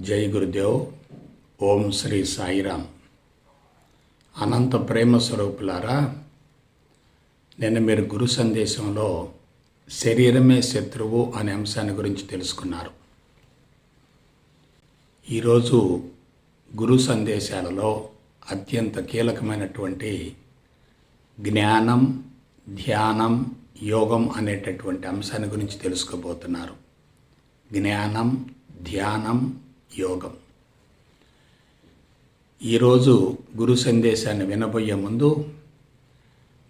జై గురుదేవ్. ఓం శ్రీ సాయిరామ్. అనంత ప్రేమ స్వరూపులారా, నిన్న మీరు గురు సందేశంలో శరీరమే శత్రువు అనే అంశాన్ని గురించి తెలుసుకున్నారు. ఈరోజు గురు సందేశాలలో అత్యంత కీలకమైనటువంటి జ్ఞానం, ధ్యానం, యోగం అనేటటువంటి అంశాన్ని గురించి తెలుసుకోబోతున్నారు. జ్ఞానం, ధ్యానం, యోగం. ఈరోజు గురు సందేశాన్ని వినబోయే ముందు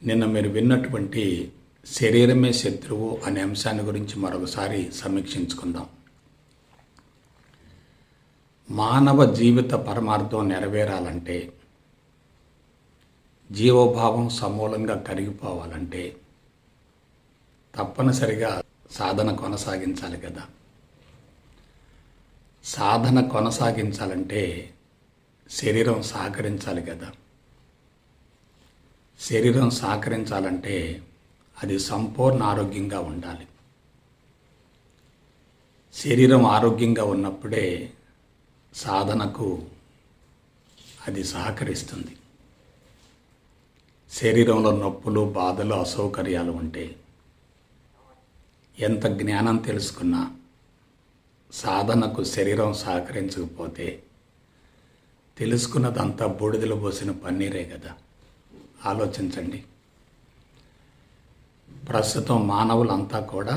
నిన్న మీరు విన్నటువంటి శరీరమే శత్రువు అనే అంశాన్ని గురించి మరొకసారి సమీక్షించుకుందాం. మానవ జీవిత పరమార్థం నెరవేరాలంటే, జీవభావం సమూలంగా కరిగిపోవాలంటే తప్పనిసరిగా సాధన కొనసాగించాలి కదా. సాధన కొనసాగించాలంటే శరీరం సహకరించాలి కదా. శరీరం సహకరించాలంటే అది సంపూర్ణ ఆరోగ్యంగా ఉండాలి. శరీరం ఆరోగ్యంగా ఉన్నప్పుడే సాధనకు అది సహకరిస్తుంది. శరీరంలో నొప్పులు, బాధలు, అసౌకర్యాలు ఉంటే ఎంత జ్ఞానం తెలుసుకున్నా సాధనకు శరీరం సహకరించకపోతే తెలుసుకున్నదంతా బూడిదలు పోసిన పన్నీరే కదా. ఆలోచించండి. ప్రస్తుతం మానవులంతా కూడా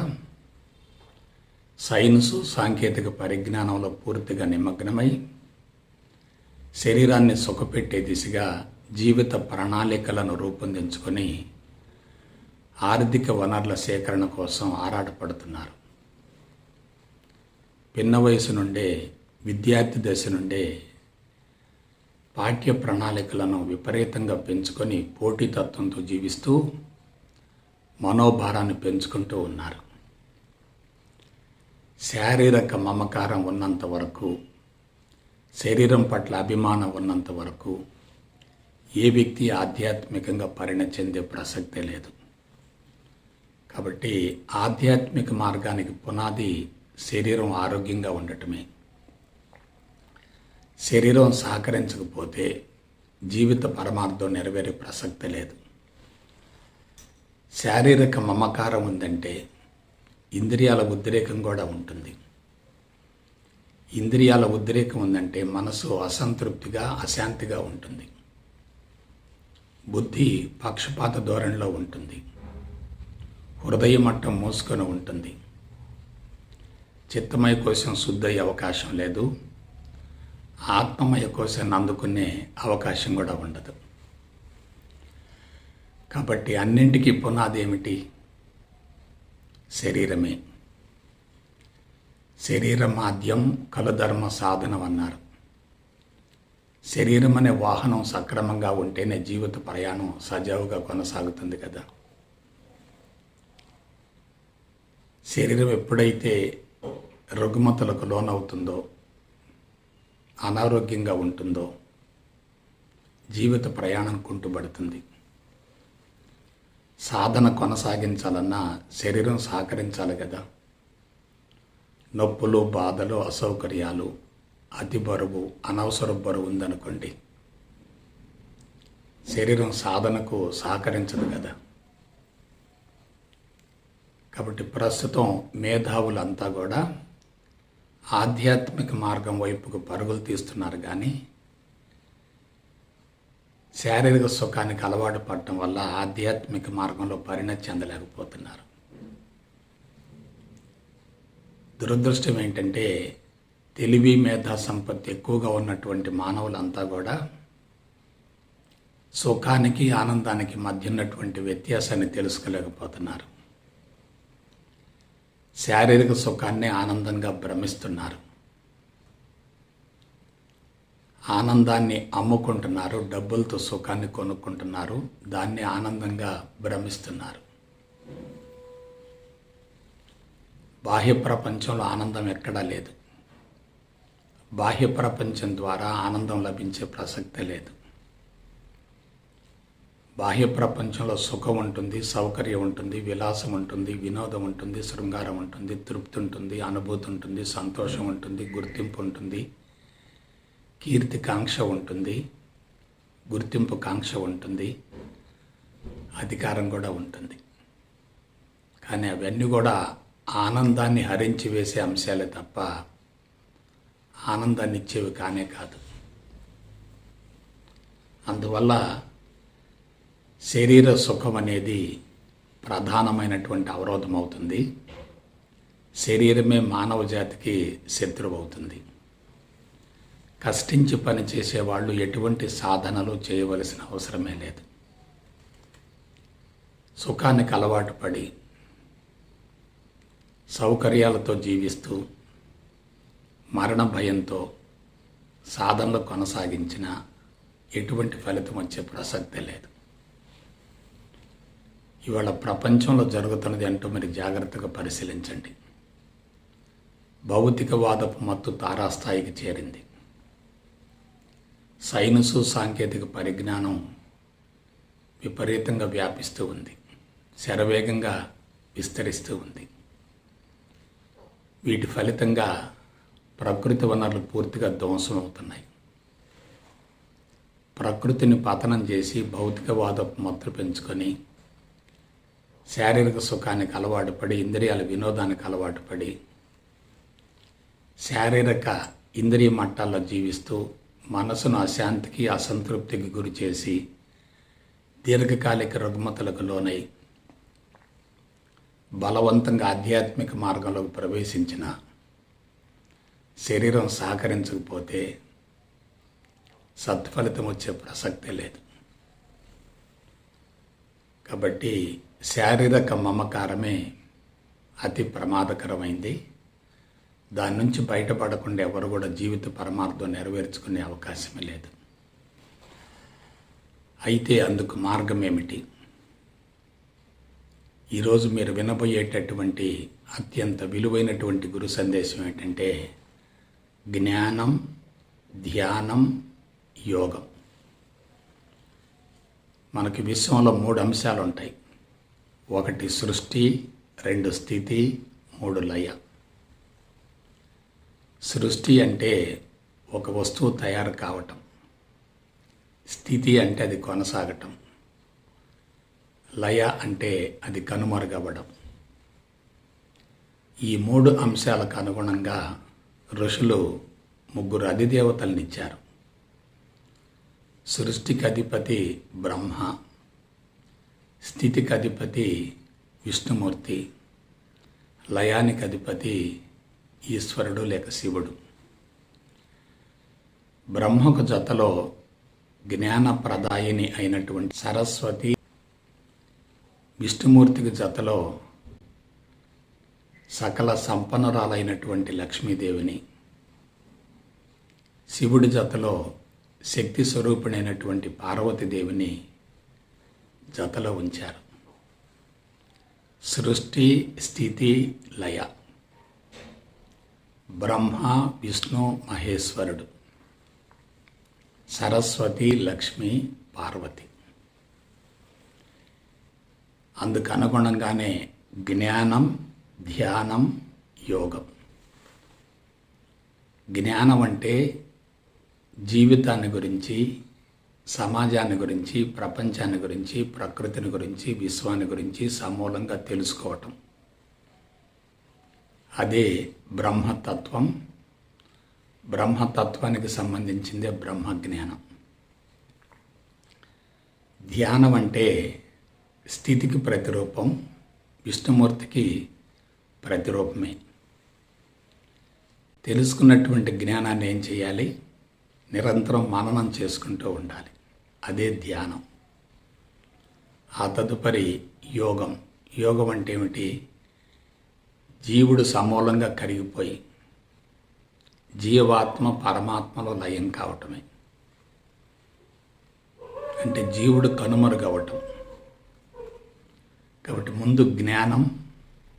సైన్సు, సాంకేతిక పరిజ్ఞానంలో పూర్తిగా నిమగ్నమై శరీరాన్ని సుఖపెట్టే దిశగా జీవిత ప్రణాళికలను రూపొందించుకొని ఆర్థిక వనరుల సేకరణ కోసం ఆరాటపడుతున్నారు. పిన్న వయసు నుండే, విద్యార్థి దశ నుండే పాఠ్య ప్రణాళికలను విపరీతంగా పెంచుకొని పోటీతత్వంతో జీవిస్తూ మనోభారాన్ని పెంచుకుంటూ ఉన్నారు. శారీరక మమకారం ఉన్నంత వరకు, శరీరం పట్ల అభిమానం ఉన్నంత వరకు ఏ వ్యక్తి ఆధ్యాత్మికంగా పరిణతి చెందే ప్రసక్తే లేదు. కాబట్టి ఆధ్యాత్మిక మార్గానికి పునాది శరీరం ఆరోగ్యంగా ఉండటమే. శరీరం సహకరించకపోతే జీవిత పరమార్థం నెరవేరే ప్రసక్తి లేదు. శారీరక మమకారం ఉందంటే ఇంద్రియాల ఉద్రేకం కూడా ఉంటుంది. ఇంద్రియాల ఉద్రేకం ఉందంటే మనసు అసంతృప్తిగా, అశాంతిగా ఉంటుంది. బుద్ధి పక్షపాత ధోరణిలో ఉంటుంది. హృదయ మట్టం మూసుకొని ఉంటుంది. చిత్తమయ కోశం శుద్ధయ్యే అవకాశం లేదు. ఆత్మమయ కోశాన్ని అందుకునే అవకాశం కూడా ఉండదు. కాబట్టి అన్నింటికీ పునాది ఏమిటి? శరీరమే. శరీరమాద్యం కలుధర్మ సాధనం అన్నారు. శరీరం అనే వాహనం సక్రమంగా ఉంటేనే జీవిత ప్రయాణం సజావుగా కొనసాగుతుంది కదా. శరీరం ఎప్పుడైతే రుగ్మతలకు లోనవుతుందో, అనారోగ్యంగా ఉంటుందో జీవిత ప్రయాణం కుంటుపడుతుంది. సాధన కొనసాగించాలన్నా శరీరం సహకరించాలి కదా. నొప్పులు, బాధలు, అసౌకర్యాలు, అతి బరువు, అనవసర బరువు ఉందనుకోండి, శరీరం సాధనకు సహకరించదు కదా. కాబట్టి ప్రస్తుతం మేధావులంతా కూడా ఆధ్యాత్మిక మార్గం వైపుకు పరుగులు తీస్తున్నారు, కానీ శారీరక సుఖానికి అలవాటు పడటం వల్ల ఆధ్యాత్మిక మార్గంలో పరిణతి చెందలేకపోతున్నారు. దురదృష్టం ఏంటంటే తెలివి, మేధా సంపత్తి ఎక్కువగా ఉన్నటువంటి మానవులంతా కూడా సుఖానికి, ఆనందానికి మధ్య ఉన్నటువంటి వ్యత్యాసాన్ని తెలుసుకోలేకపోతున్నారు. శారీరక సుఖాన్ని ఆనందంగా భ్రమిస్తున్నారు. ఆనందాన్ని అమ్ముకుంటున్నారు, డబ్బులతో సుఖాన్ని కొనుక్కుంటున్నారు, దాన్ని ఆనందంగా భ్రమిస్తున్నారు. బాహ్య ప్రపంచంలో ఆనందం ఎక్కడా లేదు. బాహ్య ప్రపంచం ద్వారా ఆనందం లభించే ప్రసక్తే లేదు. బాహ్య ప్రపంచంలో సుఖం ఉంటుంది, సౌకర్యం ఉంటుంది, విలాసం ఉంటుంది, వినోదం ఉంటుంది, శృంగారం ఉంటుంది, తృప్తి ఉంటుంది, అనుభూతి ఉంటుంది, సంతోషం ఉంటుంది, గుర్తింపు ఉంటుంది, కీర్తి కాంక్ష ఉంటుంది, గుర్తింపు కాంక్ష ఉంటుంది, అధికారం కూడా ఉంటుంది. కానీ అవన్నీ కూడా ఆనందాన్ని హరించి వేసే అంశాలే తప్ప ఆనందాన్ని ఇచ్చేవి కానే కాదు. అందువల్ల శరీర సుఖం అనేది ప్రధానమైనటువంటి అవరోధం అవుతుంది. శరీరమే మానవ జాతికి శత్రువు అవుతుంది. కష్టించి పనిచేసే వాళ్ళు ఎటువంటి సాధనలు చేయవలసిన అవసరమే లేదు. సుఖానికి అలవాటు పడి సౌకర్యాలతో జీవిస్తూ మరణ భయంతో సాధనలు కొనసాగించిన ఎటువంటి ఫలితం వచ్చే ప్రసక్తే లేదు. ఇవాళ ప్రపంచంలో జరుగుతున్నది అంటూ మీరు జాగ్రత్తగా పరిశీలించండి. భౌతికవాదపు మత్తు తారాస్థాయికి చేరింది. సైన్సు సాంకేతిక పరిజ్ఞానం విపరీతంగా వ్యాపిస్తూ ఉంది, శరవేగంగా విస్తరిస్తూ ఉంది. వీటి ఫలితంగా ప్రకృతి వనరులు పూర్తిగా ధ్వంసం అవుతున్నాయి. ప్రకృతిని పతనం చేసి భౌతికవాదపు మత్తులు పెంచుకొని శారీరక సుఖానికి అలవాటు పడి, ఇంద్రియాల వినోదానికి అలవాటు పడి, శారీరక ఇంద్రియ మట్టాల్లో జీవిస్తూ మనసును అశాంతికి అసంతృప్తికి గురి చేసి దీర్ఘకాలిక రుగ్మతలకు లోనై బలవంతంగా ఆధ్యాత్మిక మార్గంలోకి ప్రవేశించిన శరీరం సహకరించకపోతే సత్ఫలితం వచ్చే ప్రసక్తే లేదు. కాబట్టి శారీరక మమకారమే అతి ప్రమాదకరమైంది. దాని నుంచి బయటపడకుండా ఎవరు కూడా జీవిత పరమార్థం నెరవేర్చుకునే అవకాశమే లేదు. అయితే అందుకు మార్గం ఏమిటి? ఈరోజు మీరు వినబోయేటటువంటి అత్యంత విలువైనటువంటి గురు సందేశం ఏంటంటే జ్ఞానం, ధ్యానం, యోగం. మనకి విశ్వంలో 3 అంశాలు ఉంటాయి. 1 సృష్టి, 2 స్థితి, 3 లయ. సృష్టి అంటే ఒక వస్తువు తయారు కావటం, స్థితి అంటే అది కొనసాగటం, లయ అంటే అది కనుమరుగవ్వడం. ఈ 3 అంశాలకు అనుగుణంగా ఋషులు 3 అధిదేవతలనిచ్చారు. సృష్టికి అధిపతి బ్రహ్మ, స్థితికి అధిపతి విష్ణుమూర్తి, లయానికి అధిపతి ఈశ్వరుడు లేక శివుడు. బ్రహ్మకు జతలో జ్ఞాన ప్రదాయిని అయినటువంటి సరస్వతి, విష్ణుమూర్తికి జతలో సకల సంపన్నురాలైనటువంటి లక్ష్మీదేవిని, శివుడి జతలో శక్తి స్వరూపిణైనటువంటి పార్వతీదేవిని జతలో ఉంచారు. సృష్టి, స్థితి, లయ. బ్రహ్మ, విష్ణు, మహేశ్వరుడు, సరస్వతి, లక్ష్మి, పార్వతి. అందుకు అనుగుణంగానే జ్ఞానం, ధ్యానం, యోగం. జ్ఞానం అంటే జీవితాన్ని గురించి, సమాజాన్ని గురించి, ప్రపంచాన్ని గురించి, ప్రకృతిని గురించి, విశ్వాన్ని గురించి సమూలంగా తెలుసుకోవటం. అదే బ్రహ్మతత్వం. బ్రహ్మతత్వానికి సంబంధించిందే బ్రహ్మజ్ఞానం. ధ్యానం అంటే స్థితికి ప్రతిరూపం, విష్ణుమూర్తికి ప్రతిరూపమే. తెలుసుకున్నటువంటి జ్ఞానాన్ని ఏం చేయాలి? నిరంతరం మననం చేసుకుంటూ ఉండాలి. అదే ధ్యానం. ఆ తదుపరి యోగం. యోగం అంటే ఏమిటి? జీవుడు సమూలంగా కరిగిపోయి జీవాత్మ పరమాత్మలో లయం కావటమే. అంటే జీవుడు కనుమరుగవటం. కాబట్టి ముందు జ్ఞానం,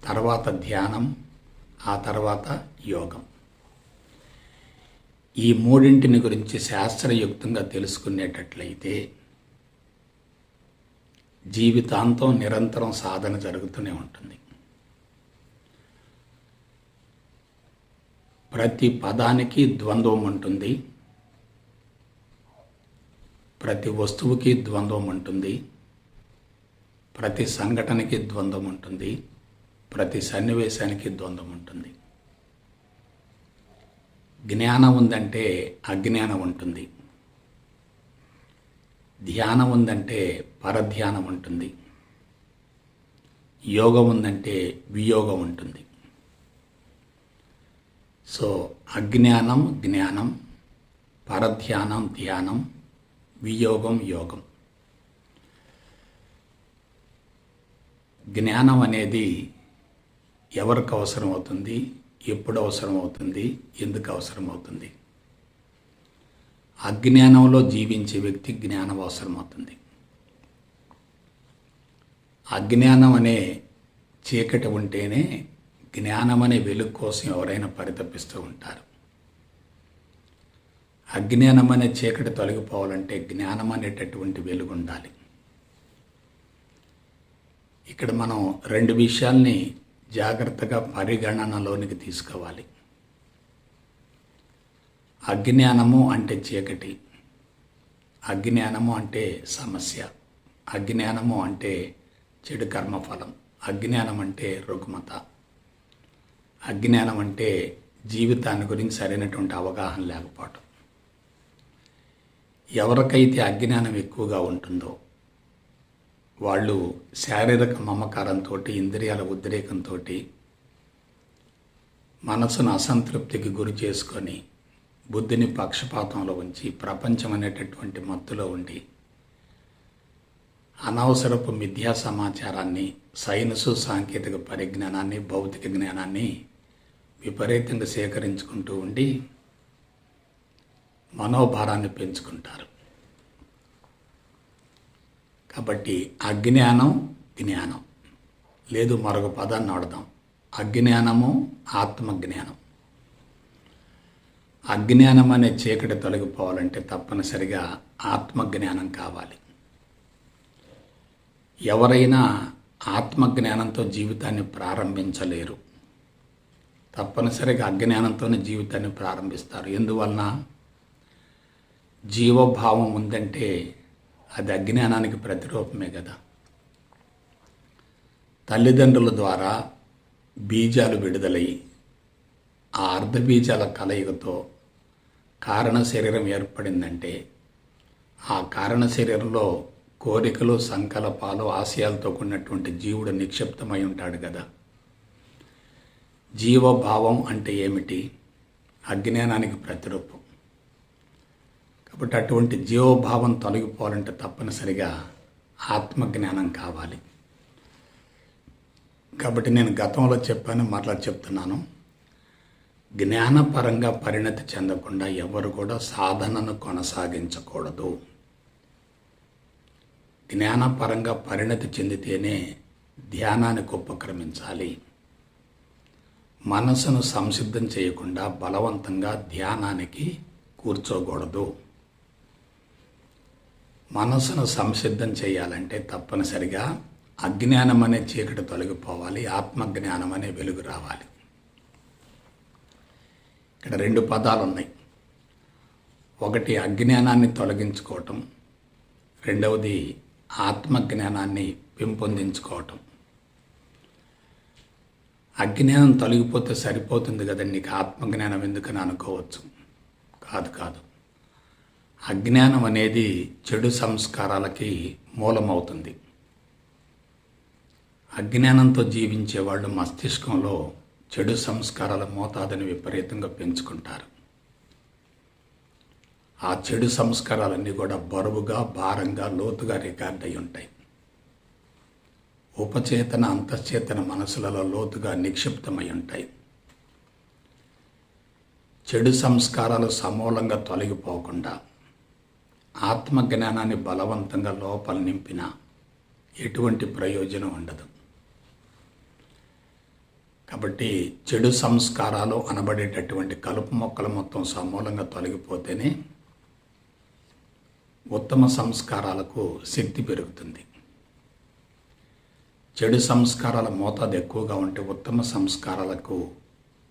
తర్వాత ధ్యానం, ఆ తర్వాత యోగం. ఈ 3 గురించి శాస్త్రయుక్తంగా తెలుసుకునేటట్లయితే జీవితాంతం నిరంతరం సాధన జరుగుతూనే ఉంటుంది. ప్రతి పదానికి ద్వంద్వం ఉంటుంది, ప్రతి వస్తువుకి ద్వంద్వం ఉంటుంది, ప్రతి సంఘటనకి ద్వంద్వం ఉంటుంది, ప్రతి సన్నివేశానికి ద్వంద్వం ఉంటుంది. జ్ఞానం ఉందంటే అజ్ఞానం ఉంటుంది, ధ్యానం ఉందంటే పరధ్యానం ఉంటుంది, యోగం ఉందంటే వియోగం ఉంటుంది. సో అజ్ఞానం జ్ఞానం, పరధ్యానం ధ్యానం, వియోగం యోగం. జ్ఞానం అనేది ఎవరికి అవసరం అవుతుంది, ఎప్పుడు అవసరం అవుతుంది, ఎందుకు అవసరం అవుతుంది? అజ్ఞానంలో జీవించే వ్యక్తి జ్ఞానం అవసరం అవుతుంది. అజ్ఞానం అనే చీకటి ఉంటేనే జ్ఞానం అనే వెలుగు కోసం ఎవరైనా పరితపిస్తూ ఉంటారు. అజ్ఞానం అనే చీకటి తొలగిపోవాలంటే జ్ఞానం అనేటటువంటి వెలుగు ఉండాలి. ఇక్కడ మనం రెండు విషయాల్ని జాగ్రత్తగా పరిగణనలోనికి తీసుకోవాలి. అజ్ఞానము అంటే చీకటి, అజ్ఞానము అంటే సమస్య, అజ్ఞానము అంటే చెడు కర్మఫలం, అజ్ఞానం అంటే రుగ్మత, అజ్ఞానం అంటే జీవితాన్ని గురించి సరైనటువంటి అవగాహన లేకపోవటం. ఎవరికైతే అజ్ఞానం ఎక్కువగా ఉంటుందో వాళ్ళు శారీరక మమకారంతో, ఇంద్రియాల ఉద్రేకంతో, మనసును అసంతృప్తికి గురి చేసుకొని, బుద్ధిని పక్షపాతంలో ఉంచి, ప్రపంచం అనేటటువంటి మత్తులో ఉండి, అనవసరపు మిథ్యా సమాచారాన్ని, సైన్సు సాంకేతిక పరిజ్ఞానాన్ని, భౌతిక జ్ఞానాన్ని విపరీతంగా సేకరించుకుంటూ ఉండి మనోభారాన్ని పెంచుకుంటారు. కాబట్టి అజ్ఞానం జ్ఞానం లేదు, మరొక పదాన్ని వాడదాం, అజ్ఞానము ఆత్మజ్ఞానం. అజ్ఞానం అనే చీకటి తొలగిపోవాలంటే తప్పనిసరిగా ఆత్మజ్ఞానం కావాలి. ఎవరైనా ఆత్మజ్ఞానంతో జీవితాన్ని ప్రారంభించలేరు, తప్పనిసరిగా అజ్ఞానంతోనే జీవితాన్ని ప్రారంభిస్తారు. ఎందువలన? జీవభావం ఉందంటే అది అజ్ఞానానికి ప్రతిరూపమే కదా. తల్లిదండ్రుల ద్వారా బీజాలు విడుదలై ఆ అర్ధబీజాల కలయికతో కారణ శరీరం ఏర్పడిందంటే ఆ కారణ శరీరంలో కోరికలు, సంకల్పాలు, ఆశయాలతో కూడినటువంటి జీవుడు నిక్షిప్తమై ఉంటాడు కదా. జీవభావం అంటే ఏమిటి? అజ్ఞానానికి ప్రతిరూపం. కాబట్టి అటువంటి జీవభావం తొలగిపోవాలంటే తప్పనిసరిగా ఆత్మజ్ఞానం కావాలి. కాబట్టి నేను గతంలో చెప్పాను, మరలా చెప్తున్నాను, జ్ఞానపరంగా పరిణతి చెందకుండా ఎవరు కూడా సాధనను కొనసాగించకూడదు. జ్ఞానపరంగా పరిణతి చెందితేనే ధ్యానానికి ఉపక్రమించాలి. మనసును సంసిద్ధం చేయకుండా బలవంతంగా ధ్యానానికి కూర్చోకూడదు. మనసును సంసిద్ధం చేయాలంటే తప్పనిసరిగా అజ్ఞానం అనే చీకటి తొలగిపోవాలి, ఆత్మజ్ఞానం అనే వెలుగు రావాలి. ఇక్కడ రెండు పదాలు ఉన్నాయి. ఒకటి అజ్ఞానాన్ని తొలగించుకోవటం, రెండవది ఆత్మజ్ఞానాన్ని పెంపొందించుకోవటం. అజ్ఞానం తొలగిపోతే సరిపోతుంది కదండి, నీకు ఆత్మజ్ఞానం ఎందుకని అనుకోవచ్చు. కాదు. అజ్ఞానం అనేది చెడు సంస్కారాలకి మూలమవుతుంది. అజ్ఞానంతో జీవించే వాళ్ళు మస్తిష్కంలో చెడు సంస్కారాల మోతాదుని విపరీతంగా పెంచుకుంటారు. ఆ చెడు సంస్కారాలన్నీ కూడా బరువుగా, భారంగా, లోతుగా రికార్డ్ అయి ఉంటాయి. ఉపచేతన, అంతశ్చేతన మనసులలో లోతుగా నిక్షిప్తమై ఉంటాయి. చెడు సంస్కారాలు సమూలంగా తొలగిపోకుండా ఆత్మజ్ఞానాన్ని బలవంతంగా లోపల నింపినా ఎటువంటి ప్రయోజనం ఉండదు. కాబట్టి చెడు సంస్కారాలు అనబడేటటువంటి కలుపు మొక్కలు మొత్తం సమూలంగా తొలగిపోతేనే ఉత్తమ సంస్కారాలకు శక్తి పెరుగుతుంది. చెడు సంస్కారాల మోతాదు ఎక్కువగా ఉంటే ఉత్తమ సంస్కారాలకు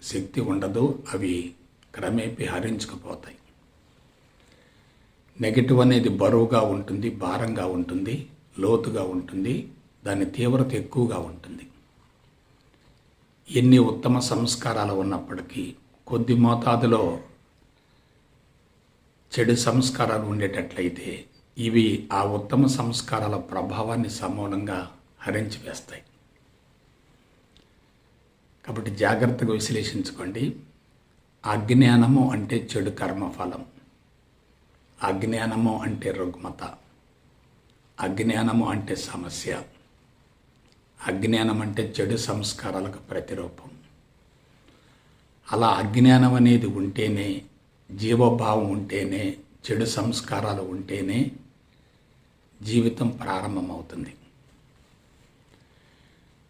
శక్తి ఉండదు, అవి క్రమేపీ హరించుకుపోతాయి. నెగటివ్ అనేది బరువుగా ఉంటుంది, భారంగా ఉంటుంది, లోతుగా ఉంటుంది, దాని తీవ్రత ఎక్కువగా ఉంటుంది. ఎన్ని ఉత్తమ సంస్కారాలు ఉన్నప్పటికీ కొద్ది మోతాదులో చెడు సంస్కారాలు ఉండేటట్లయితే ఇవి ఆ ఉత్తమ సంస్కారాల ప్రభావాన్ని సమూలంగా హరించి వేస్తాయి. కాబట్టి జాగ్రత్తగా విశ్లేషించుకోండి. అజ్ఞానము అంటే చెడు కర్మఫలం, అజ్ఞానము అంటే రుగ్మత, అజ్ఞానము అంటే సమస్య, అజ్ఞానం అంటే చెడు సంస్కారాలకు ప్రతిరూపం. అలా అజ్ఞానం అనేది ఉంటేనే, జీవభావం ఉంటేనే, చెడు సంస్కారాలు ఉంటేనే జీవితం ప్రారంభమవుతుంది.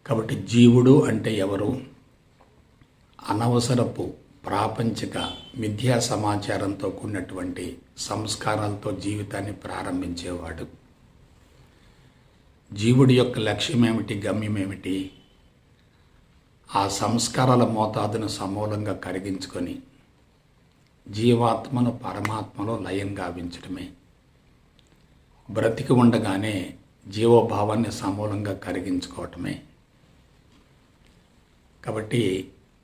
కాబట్టి జీవుడు అంటే ఎవరు? అనవసరపు ప్రాపంచిక మిథ్యా సమాచారంతో కూడినటువంటి సంస్కారాలతో జీవితాన్ని ప్రారంభించేవాడు. జీవుడి యొక్క లక్ష్యం ఏమిటి, గమ్యం ఏమిటి? ఆ సంస్కారాల మోతాదును సమూలంగా కరిగించుకొని జీవాత్మను పరమాత్మలో లయం గావించడమే. బ్రతికి ఉండగానే జీవభావాన్ని సమూలంగా కరిగించుకోవటమే. కాబట్టి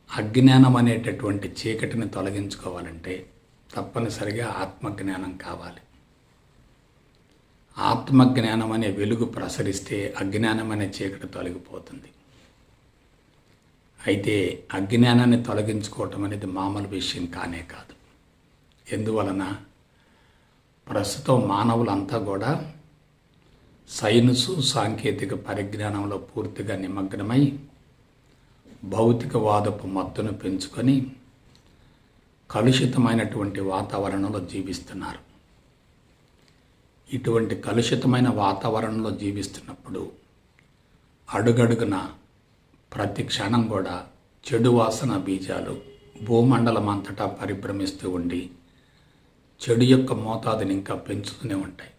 అజ్ఞానం అనేటటువంటి చీకటిని తొలగించుకోవాలంటే తప్పనిసరిగా ఆత్మజ్ఞానం కావాలి. ఆత్మజ్ఞానం అనే వెలుగు ప్రసరిస్తే అజ్ఞానం అనే చీకటి తొలగిపోతుంది. అయితే అజ్ఞానాన్ని తొలగించుకోవటం అనేది మామూలు విషయం కానే కాదు. ఎందువలన ప్రస్తుతం మానవులంతా కూడా సైన్సు సాంకేతిక పరిజ్ఞానంలో పూర్తిగా నిమగ్నమై భౌతికవాదపు మత్తును పెంచుకొని కలుషితమైనటువంటి వాతావరణంలో జీవిస్తున్నారు. ఇటువంటి కలుషితమైన వాతావరణంలో జీవిస్తున్నప్పుడు అడుగడుగున ప్రతి క్షణం కూడా చెడు వాసన బీజాలు భూమండలం అంతటా పరిభ్రమిస్తూ ఉండి చెడు యొక్క మోతాదుని ఇంకా పెంచుతూనే ఉంటాయి.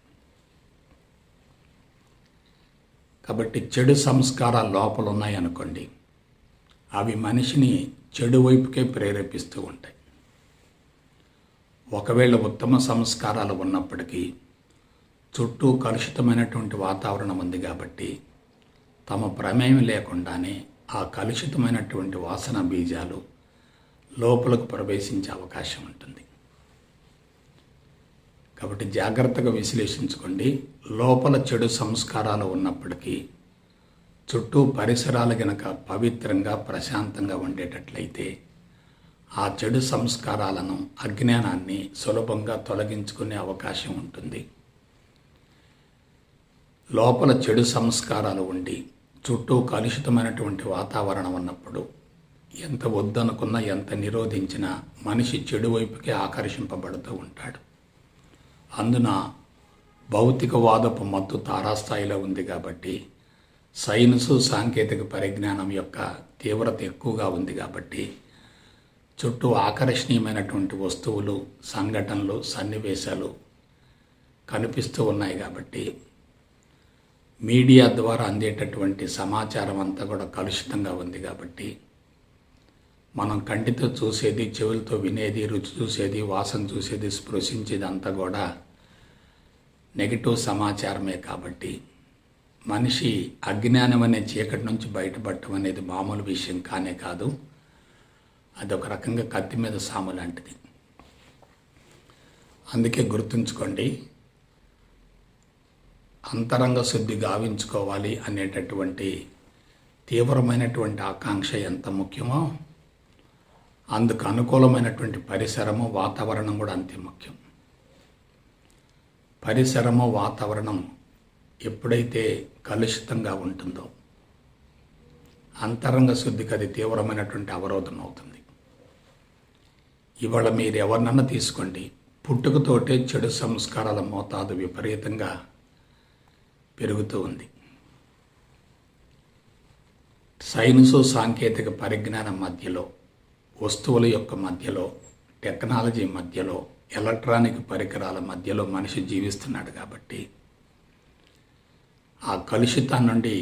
కాబట్టి చెడు సంస్కారాలు లోపల ఉన్నాయనుకోండి, అవి మనిషిని చెడు వైపుకే ప్రేరేపిస్తూ ఉంటాయి. ఒకవేళ ఉత్తమ సంస్కారాలు ఉన్నప్పటికీ చుట్టూ కలుషితమైనటువంటి వాతావరణం ఉంది కాబట్టి తమ ప్రమేయం లేకుండానే ఆ కలుషితమైనటువంటి వాసన బీజాలు లోపలకు ప్రవేశించే అవకాశం ఉంటుంది. కాబట్టి జాగ్రత్తగా విశ్లేషించుకోండి. లోపల చెడు సంస్కారాలు ఉన్నప్పటికీ చుట్టూ పరిసరాలు గనక పవిత్రంగా ప్రశాంతంగా ఉండేటట్లయితే ఆ చెడు సంస్కారాలను, అజ్ఞానాన్ని సులభంగా తొలగించుకునే అవకాశం ఉంటుంది. లోపల చెడు సంస్కారాలు ఉండి చుట్టూ కలుషితమైనటువంటి వాతావరణం ఉన్నప్పుడు ఎంత వద్దనుకున్నా, ఎంత నిరోధించినా మనిషి చెడు వైపుకే ఆకర్షింపబడుతూ ఉంటాడు. అందున భౌతికవాదపు మత్తు తారాస్థాయిలో ఉంది కాబట్టి, సైన్సు సాంకేతిక పరిజ్ఞానం యొక్క తీవ్రత ఎక్కువగా ఉంది కాబట్టి చుట్టూ ఆకర్షణీయమైనటువంటి వస్తువులు, సంఘటనలు, సన్నివేశాలు కనిపిస్తూ ఉన్నాయి కాబట్టి మీడియా ద్వారా అందేటటువంటి సమాచారం అంతా కూడా కలుషితంగా ఉంది కాబట్టి మనం కంటితో చూసేది, చెవులతో వినేది, రుచి చూసేది, వాసన చూసేది, స్పృశించేది అంతా కూడా నెగిటివ్ సమాచారమే. కాబట్టి మనిషి అజ్ఞానం అనే చీకటి నుంచి బయటపడటం అనేది మామూలు విషయం కానే కాదు. అదొక రకంగా కత్తి మీద సాము లాంటిది. అందుకే గుర్తుంచుకోండి, అంతరంగ శుద్ధి గావించుకోవాలి అనేటటువంటి తీవ్రమైనటువంటి ఆకాంక్ష ఎంత ముఖ్యమో అందుకు అనుకూలమైనటువంటి పరిసరము, వాతావరణం కూడా అంతే ముఖ్యం. పరిసరము, వాతావరణం ఎప్పుడైతే కలుషితంగా ఉంటుందో అంతరంగ శుద్ధికి అది తీవ్రమైనటువంటి అవరోధం అవుతుంది. ఇవాళ మీరు ఎవరినన్నా తీసుకోండి, పుట్టుకతోటే చెడు సంస్కారాల మోతాదు విపరీతంగా పెరుగుతూ ఉంది. సైన్సు సాంకేతిక పరిజ్ఞానం మధ్యలో, వస్తువుల యొక్క మధ్యలో, టెక్నాలజీ మధ్యలో, ఎలక్ట్రానిక్ పరికరాల మధ్యలో మనిషి జీవిస్తున్నాడు కాబట్టి ఆ కలుషితాన్ని నుండి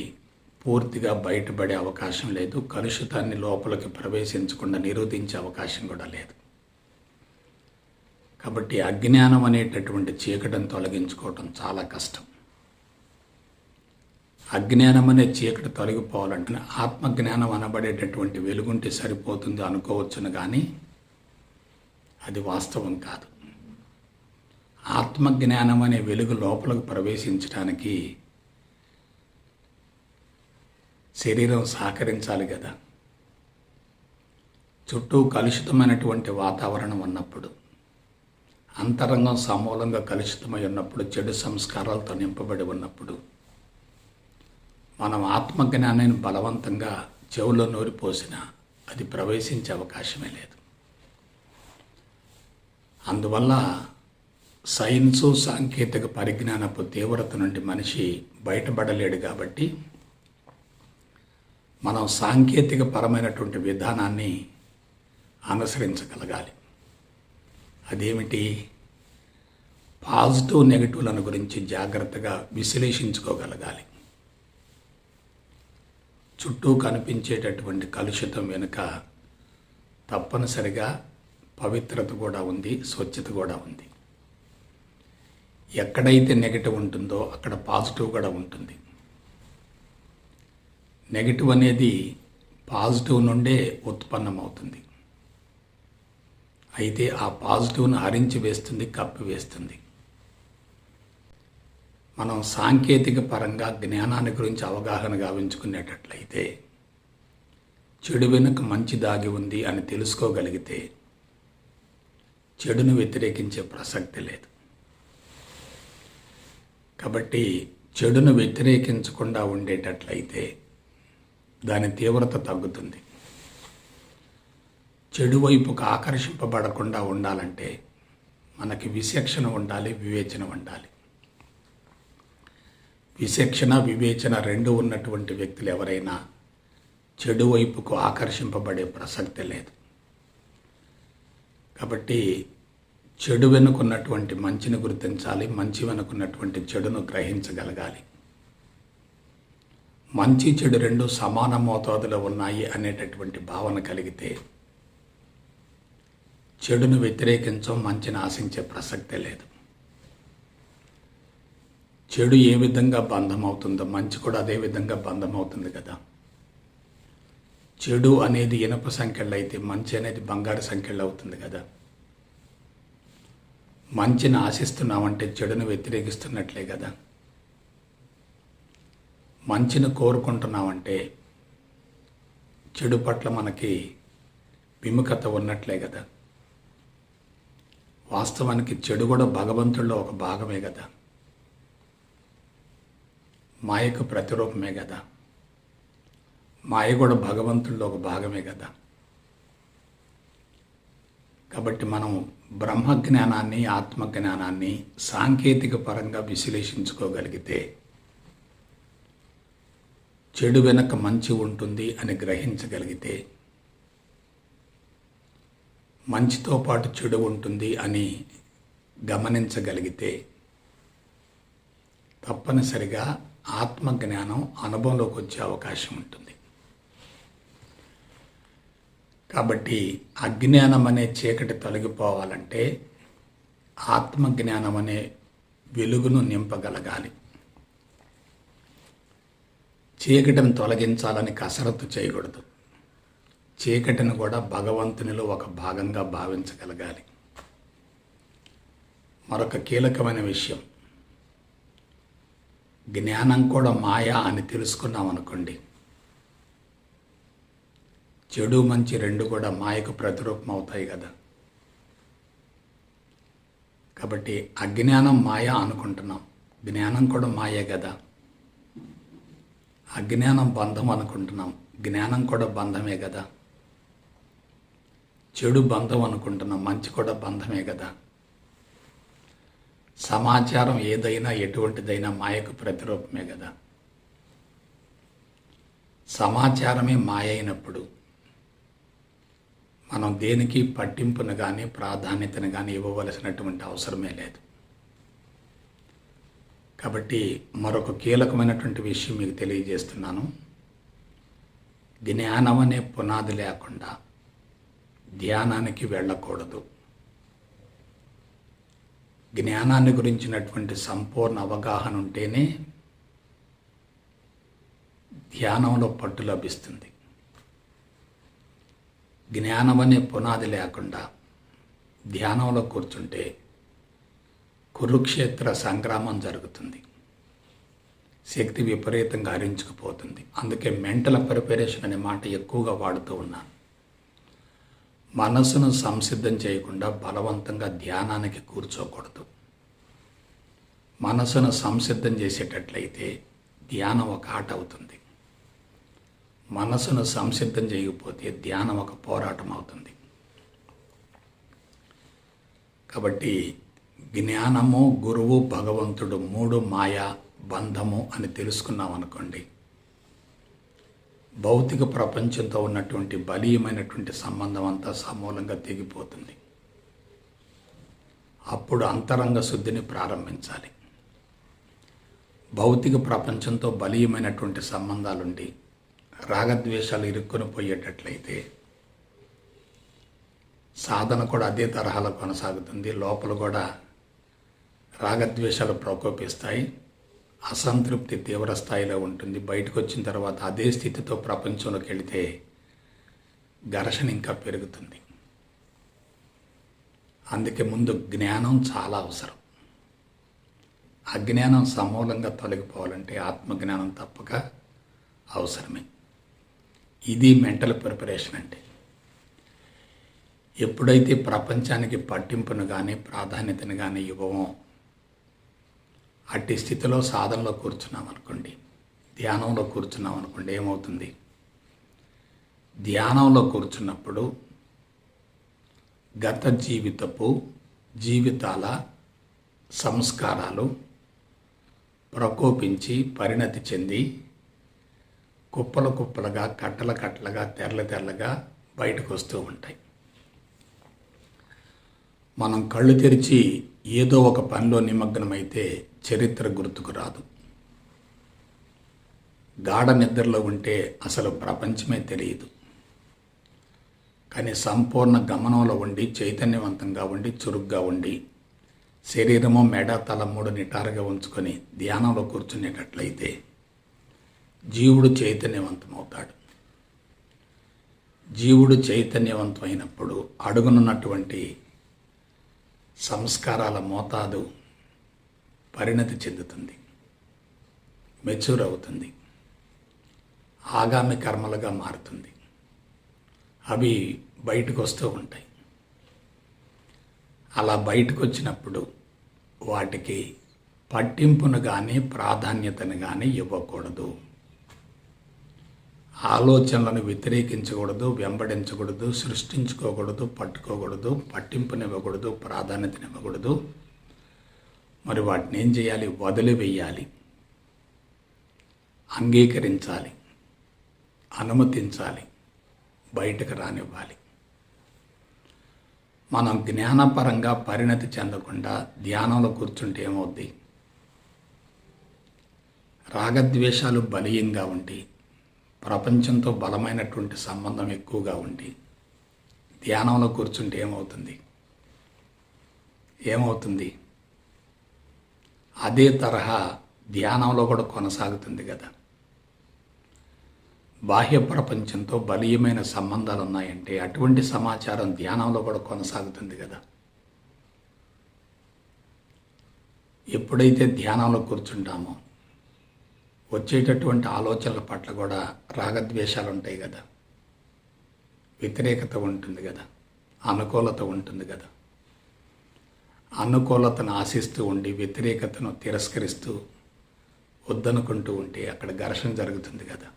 పూర్తిగా బయటపడే అవకాశం లేదు. కలుషితాన్ని లోపలికి ప్రవేశించకుండా నిరోధించే అవకాశం కూడా లేదు. కాబట్టి అజ్ఞానం అనేటటువంటి చీకటిని తొలగించుకోవటం చాలా కష్టం. అజ్ఞానం అనే చీకటి తొలగిపోవాలంటే ఆత్మజ్ఞానం అనబడేటటువంటి వెలుగుంటే సరిపోతుంది అనుకోవచ్చును, కానీ అది వాస్తవం కాదు. ఆత్మజ్ఞానం అనే వెలుగు లోపలికి ప్రవేశించడానికి శరీరం సహకరించాలి కదా. చుట్టూ కలుషితమైనటువంటి వాతావరణం ఉన్నప్పుడు, అంతరంగం సమూలంగా కలుషితమై ఉన్నప్పుడు, చెడు సంస్కారాలతో నింపబడి ఉన్నప్పుడు మనం ఆత్మజ్ఞానాన్ని బలవంతంగా చెవులో నూరిపోసినా అది ప్రవేశించే అవకాశమే లేదు. అందువల్ల సైన్సు సాంకేతిక పరిజ్ఞానపు తీవ్రత నుండి మనిషి బయటపడలేడు. కాబట్టి మనం సాంకేతిక పరమైనటువంటి విధానాన్ని అనుసరించగలగాలి. అదేమిటి? పాజిటివ్ నెగిటివ్లను గురించి జాగ్రత్తగా విశ్లేషించుకోగలగాలి. చుట్టూ కనిపించేటటువంటి కలుషితం వెనుక తప్పనిసరిగా పవిత్రత కూడా ఉంది, స్వచ్ఛత కూడా ఉంది. ఎక్కడైతే నెగిటివ్ ఉంటుందో అక్కడ పాజిటివ్ కూడా ఉంటుంది. నెగిటివ్ అనేది పాజిటివ్ నుండే ఉత్పన్నమవుతుంది. అయితే ఆ పాజిటివ్ను హరించి వేస్తుంది, కప్పి వేస్తుంది. మనం సాంకేతిక పరంగా జ్ఞానాన్ని గురించి అవగాహన గావించుకునేటట్లయితే, చెడు వెనుక మంచి దాగి ఉంది అని తెలుసుకోగలిగితే చెడును వ్యతిరేకించే ప్రసక్తి లేదు. కాబట్టి చెడును వ్యతిరేకించకుండా ఉండేటట్లయితే దాని తీవ్రత తగ్గుతుంది. చెడు వైపుకు ఆకర్షింపబడకుండా ఉండాలంటే మనకి విచక్షణ ఉండాలి, వివేచన ఉండాలి. విచక్షణ, వివేచన రెండు ఉన్నటువంటి వ్యక్తులు ఎవరైనా చెడు వైపుకు ఆకర్షింపబడే ప్రసక్తి లేదు. కాబట్టి చెడు వెనుకున్నటువంటి మంచిని గుర్తించాలి, మంచి వెనుకున్నటువంటి చెడును గ్రహించగలగాలి. మంచి చెడు రెండు సమాన మోతాదులో ఉన్నాయి అనేటటువంటి భావన కలిగితే చెడును వ్యతిరేకించం, మంచిని ఆశించే ప్రసక్తే లేదు. చెడు ఏ విధంగా బంధమవుతుందో మంచి కూడా అదే విధంగా బంధమవుతుంది కదా. చెడు అనేది ఇనప సంఖ్యలు అయితే మంచి అనేది బంగారు సంఖ్యలు అవుతుంది కదా. మంచిని ఆశిస్తున్నామంటే చెడును వ్యతిరేకిస్తున్నట్లే కదా. మంచిని కోరుకుంటున్నామంటే చెడు పట్ల మనకి విముఖత ఉన్నట్లే కదా. వాస్తవానికి చెడు కూడా భగవంతుడిలో ఒక భాగమే కదా, మాయకు ప్రతిరూపమే కదా. మాయ కూడా భగవంతుడిలో ఒక భాగమే కదా. కాబట్టి మనం బ్రహ్మజ్ఞానాన్ని, ఆత్మజ్ఞానాన్ని సాంకేతిక పరంగా విశ్లేషించుకోగలిగితే చెడు వెనక మంచి ఉంటుంది అని గ్రహించగలిగితే, మంచితో పాటు చెడు ఉంటుంది అని గమనించగలిగితే తప్పనిసరిగా ఆత్మజ్ఞానం అనుభవంలోకి వచ్చే అవకాశం ఉంటుంది. కాబట్టి అజ్ఞానం అనే చీకటి తొలగిపోవాలంటే ఆత్మజ్ఞానం అనే వెలుగును నింపగలగాలి. చీకటిని తొలగించాలని కసరత్తు చేయకూడదు. చీకటిని కూడా భగవంతునిలో ఒక భాగంగా భావించగలగాలి. మరొక కీలకమైన విషయం, జ్ఞానం కూడా మాయా అని తెలుసుకున్నాం అనుకోండి, చెడు మంచి రెండు కూడా మాయకు ప్రతిరూపం అవుతాయి కదా. కాబట్టి అజ్ఞానం మాయా అనుకుంటున్నాం, జ్ఞానం కూడా మాయే కదా. అజ్ఞానం బంధం అనుకుంటున్నాం, జ్ఞానం కూడా బంధమే కదా. చెడు బంధం అనుకుంటున్నాం, మంచి కూడా బంధమే కదా. సమాచారం ఏదైనా ఎటువంటిదైనా మాయకు ప్రతిరూపమే కదా. సమాచారమే మాయ అయినప్పుడు మనం దేనికి పట్టింపును కానీ ప్రాధాన్యతను కానీ ఇవ్వవలసినటువంటి అవసరమే లేదు. కాబట్టి మరొక కీలకమైనటువంటి విషయం మీకు తెలియజేస్తున్నాను. జ్ఞానం అనే పునాది లేకుండా ధ్యానానికి వెళ్ళకూడదు. జ్ఞానాన్ని గురించినటువంటి సంపూర్ణ అవగాహన ఉంటేనే ధ్యానంలో పట్టు లభిస్తుంది. జ్ఞానం అనే పునాది లేకుండా ధ్యానంలో కూర్చుంటే కురుక్షేత్ర సంగ్రామం జరుగుతుంది. శక్తి విపరీతంగా హరించుకుపోతుంది. అందుకే మెంటల్ ప్రిపరేషన్ అనే మాట ఎక్కువగా వాడుతూ ఉన్నాను. మనసును సంసిద్ధం చేయకుండా బలవంతంగా ధ్యానానికి కూర్చోకూడదు. మనసును సంసిద్ధం చేసేటట్లయితే ధ్యానం ఒక ఆట అవుతుంది. మనసును సంసిద్ధం చేయకపోతే ధ్యానం ఒక పోరాటం అవుతుంది. కాబట్టి జ్ఞానము, గురువు, భగవంతుడు మూడు మాయా బంధము అని తెలుసుకున్నాం అనుకోండి, భౌతిక ప్రపంచంతో ఉన్నటువంటి బలీయమైనటువంటి సంబంధం అంతా సమూలంగా తెగిపోతుంది. అప్పుడు అంతరంగ శుద్ధిని ప్రారంభించాలి. భౌతిక ప్రపంచంతో బలీయమైనటువంటి సంబంధాలుండి రాగద్వేషాలు ఇరుక్కుని పోయేటట్లయితే సాధన కూడా అదే తరహాలో కొనసాగుతుంది. లోపల కూడా రాగద్వేషాలు ప్రకోపిస్తాయి. అసంతృప్తి తీవ్ర స్థాయిలో ఉంటుంది. బయటకు వచ్చిన తర్వాత అదే స్థితితో ప్రపంచంలోకి వెళితే ఘర్షణ ఇంకా పెరుగుతుంది. అందుకే ముందు జ్ఞానం చాలా అవసరం. అజ్ఞానం సమూలంగా తొలగిపోవాలంటే ఆత్మజ్ఞానం తప్పక అవసరమే. ఇది మెంటల్ ప్రిపరేషన్ అంటే. ఎప్పుడైతే ప్రపంచానికి పట్టింపును కానీ ప్రాధాన్యతను కానీ ఇవ్వమో, అట్టి స్థితిలో సాధనలో కూర్చున్నాం అనుకోండి, ధ్యానంలో కూర్చున్నాం అనుకోండి, ఏమవుతుంది? ధ్యానంలో కూర్చున్నప్పుడు గత జీవితాల సంస్కారాలు ప్రకోపించి పరిణతి చెంది కుప్పలుగా కట్టలుగా తెరలుగా బయటకు వస్తూ ఉంటాయి. మనం కళ్ళు తెరిచి ఏదో ఒక పనిలో నిమగ్నమైతే చరిత్ర గుర్తుకు రాదు. గాఢ నిద్రలో ఉంటే అసలు ప్రపంచమే తెలియదు. కానీ సంపూర్ణ గమనంలో ఉండి, చైతన్యవంతంగా ఉండి, చురుగ్గా ఉండి, శరీరము, మెడ, తల మూడు నిటారుగా ఉంచుకొని ధ్యానంలో కూర్చునేటట్లయితే జీవుడు చైతన్యవంతమవుతాడు. జీవుడు చైతన్యవంతమైనప్పుడు అడుగునున్నటువంటి సంస్కారాల మోతాదు పరిణతి చెందుతుంది, మెచ్యూర్ అవుతుంది, ఆగామి కర్మలుగా మారుతుంది. అవి బయటకు వస్తూ ఉంటాయి. అలా బయటకు వచ్చినప్పుడు వాటికి పట్టింపును కానీ ప్రాధాన్యతను కానీ ఇవ్వకూడదు. ఆలోచనలను వ్యతిరేకించకూడదు, వెంబడించకూడదు, సృష్టించుకోకూడదు, పట్టుకోకూడదు, పట్టింపునివ్వకూడదు, ప్రాధాన్యతనివ్వకూడదు. మరి వాటిని ఏం చేయాలి? వదిలివేయాలి, అంగీకరించాలి, అనుమతించాలి, బయటకు రానివ్వాలి. మనం జ్ఞానపరంగా పరిణతి చెందకుండా ధ్యానంలో కూర్చుంటే ఏమవుద్ది? రాగద్వేషాలు బలీయంగా ఉండి, ప్రపంచంతో బలమైనటువంటి సంబంధం ఎక్కువగా ఉండి ధ్యానంలో కూర్చుంటే ఏమవుతుంది? అదే తరహా ధ్యానంలో కూడా కొనసాగుతుంది కదా. బాహ్య ప్రపంచంతో బలీయమైన సంబంధాలు ఉన్నాయంటే అటువంటి సమాచారం ధ్యానంలో కూడా కొనసాగుతుంది కదా. ఎప్పుడైతే ధ్యానంలో కూర్చుంటామో వచ్చేటటువంటి ఆలోచనల పట్ల కూడా రాగద్వేషాలు ఉంటాయి కదా, వ్యతిరేకత ఉంటుంది కదా, అనుకూలత ఉంటుంది కదా. అనుకూలతను ఆశిస్తూ ఉండి వ్యతిరేకతను తిరస్కరిస్తూ వద్దనుకుంటూ ఉంటే అక్కడ ఘర్షణ జరుగుతుంది కదా.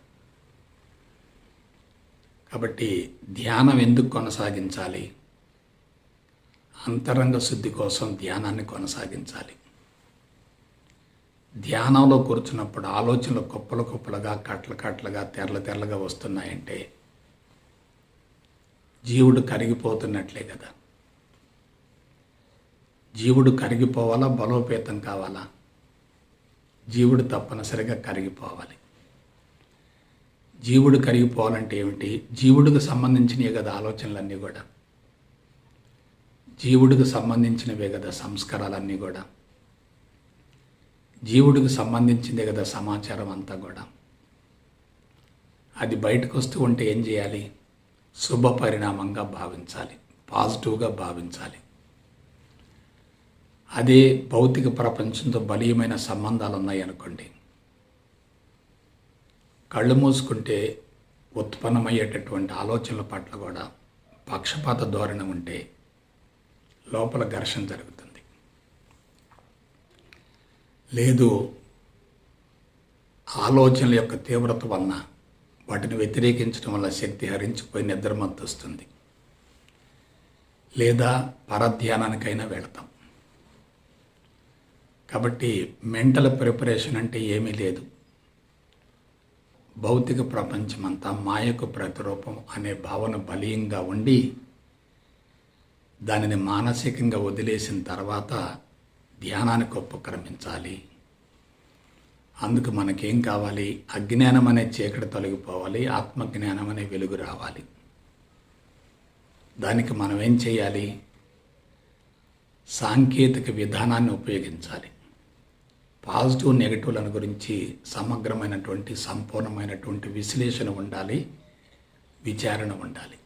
కాబట్టి ధ్యానం ఎందుకు కొనసాగించాలి? అంతరంగ శుద్ధి కోసం ధ్యానాన్ని కొనసాగించాలి. ధ్యానంలో కూర్చున్నప్పుడు ఆలోచనలు కుప్పలుగా కట్లగా తెరలుగా వస్తున్నాయంటే జీవుడు కరిగిపోతున్నట్లే కదా. జీవుడు కరిగిపోవాలా, బలోపేతం కావాలా? జీవుడు తప్పనిసరిగా కరిగిపోవాలి. జీవుడు కరిగిపోవాలంటే ఏమిటి? జీవుడికి సంబంధించినవి కదా ఆలోచనలన్నీ కూడా. జీవుడికి సంబంధించినవే కదా సంస్కారాలన్నీ కూడా. జీవుడికి సంబంధించిందే కదా సమాచారం అంతా కూడా. అది బయటకు వస్తూ ఉంటే ఏం చేయాలి? శుభ పరిణామంగా భావించాలి, పాజిటివ్గా భావించాలి. అదే భౌతిక ప్రపంచంతో బలీయమైన సంబంధాలు ఉన్నాయనుకోండి, కళ్ళు మూసుకుంటే ఉత్పన్నమయ్యేటటువంటి ఆలోచనల పట్ల కూడా పక్షపాత ధోరణి ఉంటే లోపల ఘర్షణ జరుగుతుంది. లేదు, ఆలోచనల యొక్క తీవ్రత వలన వాటిని వ్యతిరేకించడం వల్ల శక్తి హరించిపోయి నిద్రమత్తు వస్తుంది. లేదా పరధ్యానానికైనా వెళతాం. కాబట్టి మెంటల్ ప్రిపరేషన్ అంటే ఏమీ లేదు. భౌతిక ప్రపంచమంతా మాయకు ప్రతిరూపం అనే భావన బలీయంగా ఉండి దానిని మానసికంగా వదిలేసిన తర్వాత ధ్యానానికి ఉపక్రమించాలి. అందుకు మనకేం కావాలి? అజ్ఞానం అనే చీకటి తొలగిపోవాలి, ఆత్మజ్ఞానం అనే వెలుగు రావాలి. దానికి మనం ఏం చేయాలి? సాంకేతిక విధానాన్ని ఉపయోగించాలి. పాజిటివ్ నెగటివ్లను గురించి సమగ్రమైనటువంటి సంపూర్ణమైనటువంటి విశ్లేషణ ఉండాలి, విచారణ ఉండాలి.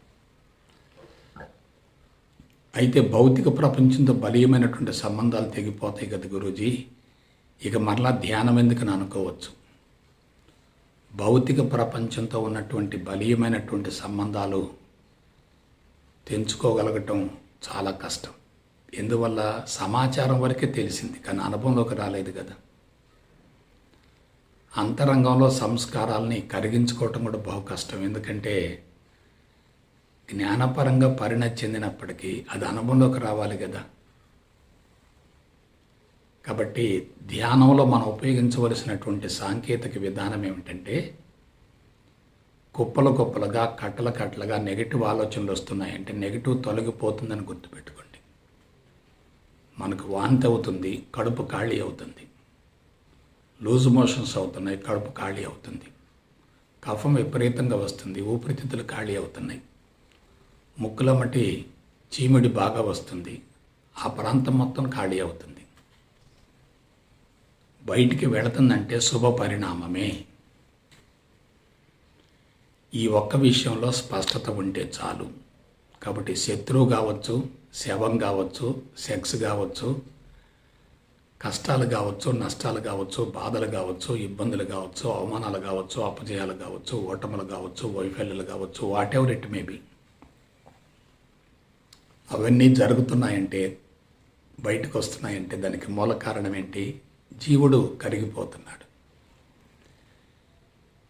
అయితే భౌతిక ప్రపంచంతో బలీయమైనటువంటి సంబంధాలు తెగిపోతాయి కదా గురూజీ, ఇక మరలా ధ్యానం ఎందుకని అనుకోవచ్చు. భౌతిక ప్రపంచంతో ఉన్నటువంటి బలీయమైనటువంటి సంబంధాలు తెంచుకోగలగటం చాలా కష్టం. ఎందువల్ల? సమాచారం వరకే తెలిసింది కానీ అనుభవంలోకి రాలేదు కదా. అంతరంగంలో సంస్కారాలని కరిగించుకోవటం కూడా బహు కష్టం. ఎందుకంటే జ్ఞానపరంగా పరిణతి చెందినప్పటికీ అది అనుభవంలోకి రావాలి కదా. కాబట్టి ధ్యానంలో మనం ఉపయోగించవలసినటువంటి సాంకేతిక విధానం ఏమిటంటే, కుప్పలు కుప్పలుగా కట్టల కట్టలుగా నెగిటివ్ ఆలోచనలు వస్తున్నాయంటే నెగిటివ్ తొలగిపోతుందని గుర్తుపెట్టుకోండి. మనకు వాంతి అవుతుంది, కడుపు ఖాళీ అవుతుంది, లూజ్ మోషన్స్ అవుతున్నాయి, కడుపు ఖాళీ అవుతుంది, కఫం విపరీతంగా వస్తుంది, ఊపిరితిత్తులు ఖాళీ అవుతున్నాయి, ముక్కుల మట్టి చీమిడి బాగా వస్తుంది, ఆ ప్రాంతం మొత్తం ఖాళీ అవుతుంది. బయటికి వెళుతుందంటే శుభ పరిణామమే. ఈ ఒక్క విషయంలో స్పష్టత ఉంటే చాలు. కాబట్టి శత్రువు కావచ్చు, శవం కావచ్చు, సెక్స్ కావచ్చు, కష్టాలు కావచ్చు, నష్టాలు కావచ్చు, బాధలు కావచ్చు, ఇబ్బందులు కావచ్చు, అవమానాలు కావచ్చు, అపజయాలు కావచ్చు, ఓటములు కావచ్చు, వైఫల్యాలు కావచ్చు, what ever it may be, అవన్నీ జరుగుతున్నాయంటే, బయటకు వస్తున్నాయంటే దానికి మూల కారణం ఏంటి? జీవుడు కరిగిపోతున్నాడు.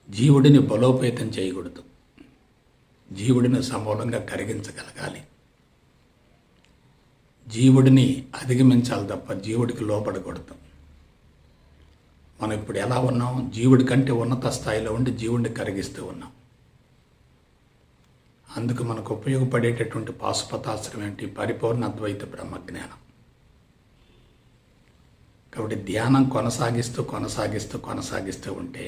జీవుడిని బలోపేతం చేయకూడదు, జీవుడిని సమూలంగా కరిగించగలగాలి. జీవుడిని అధిగమించాలి తప్ప జీవుడికి లోపడకూడదు. మనం ఇప్పుడు ఎలా ఉన్నాం? జీవుడి కంటే ఉన్నత స్థాయిలో ఉండి జీవుడిని కరిగిస్తూ ఉన్నాం. అందుకు మనకు ఉపయోగపడేటటువంటి పాశుపతాస్త్రం ఏంటి? పరిపూర్ణ అద్వైత బ్రహ్మజ్ఞానం. కాబట్టి ధ్యానం కొనసాగిస్తూ ఉంటే,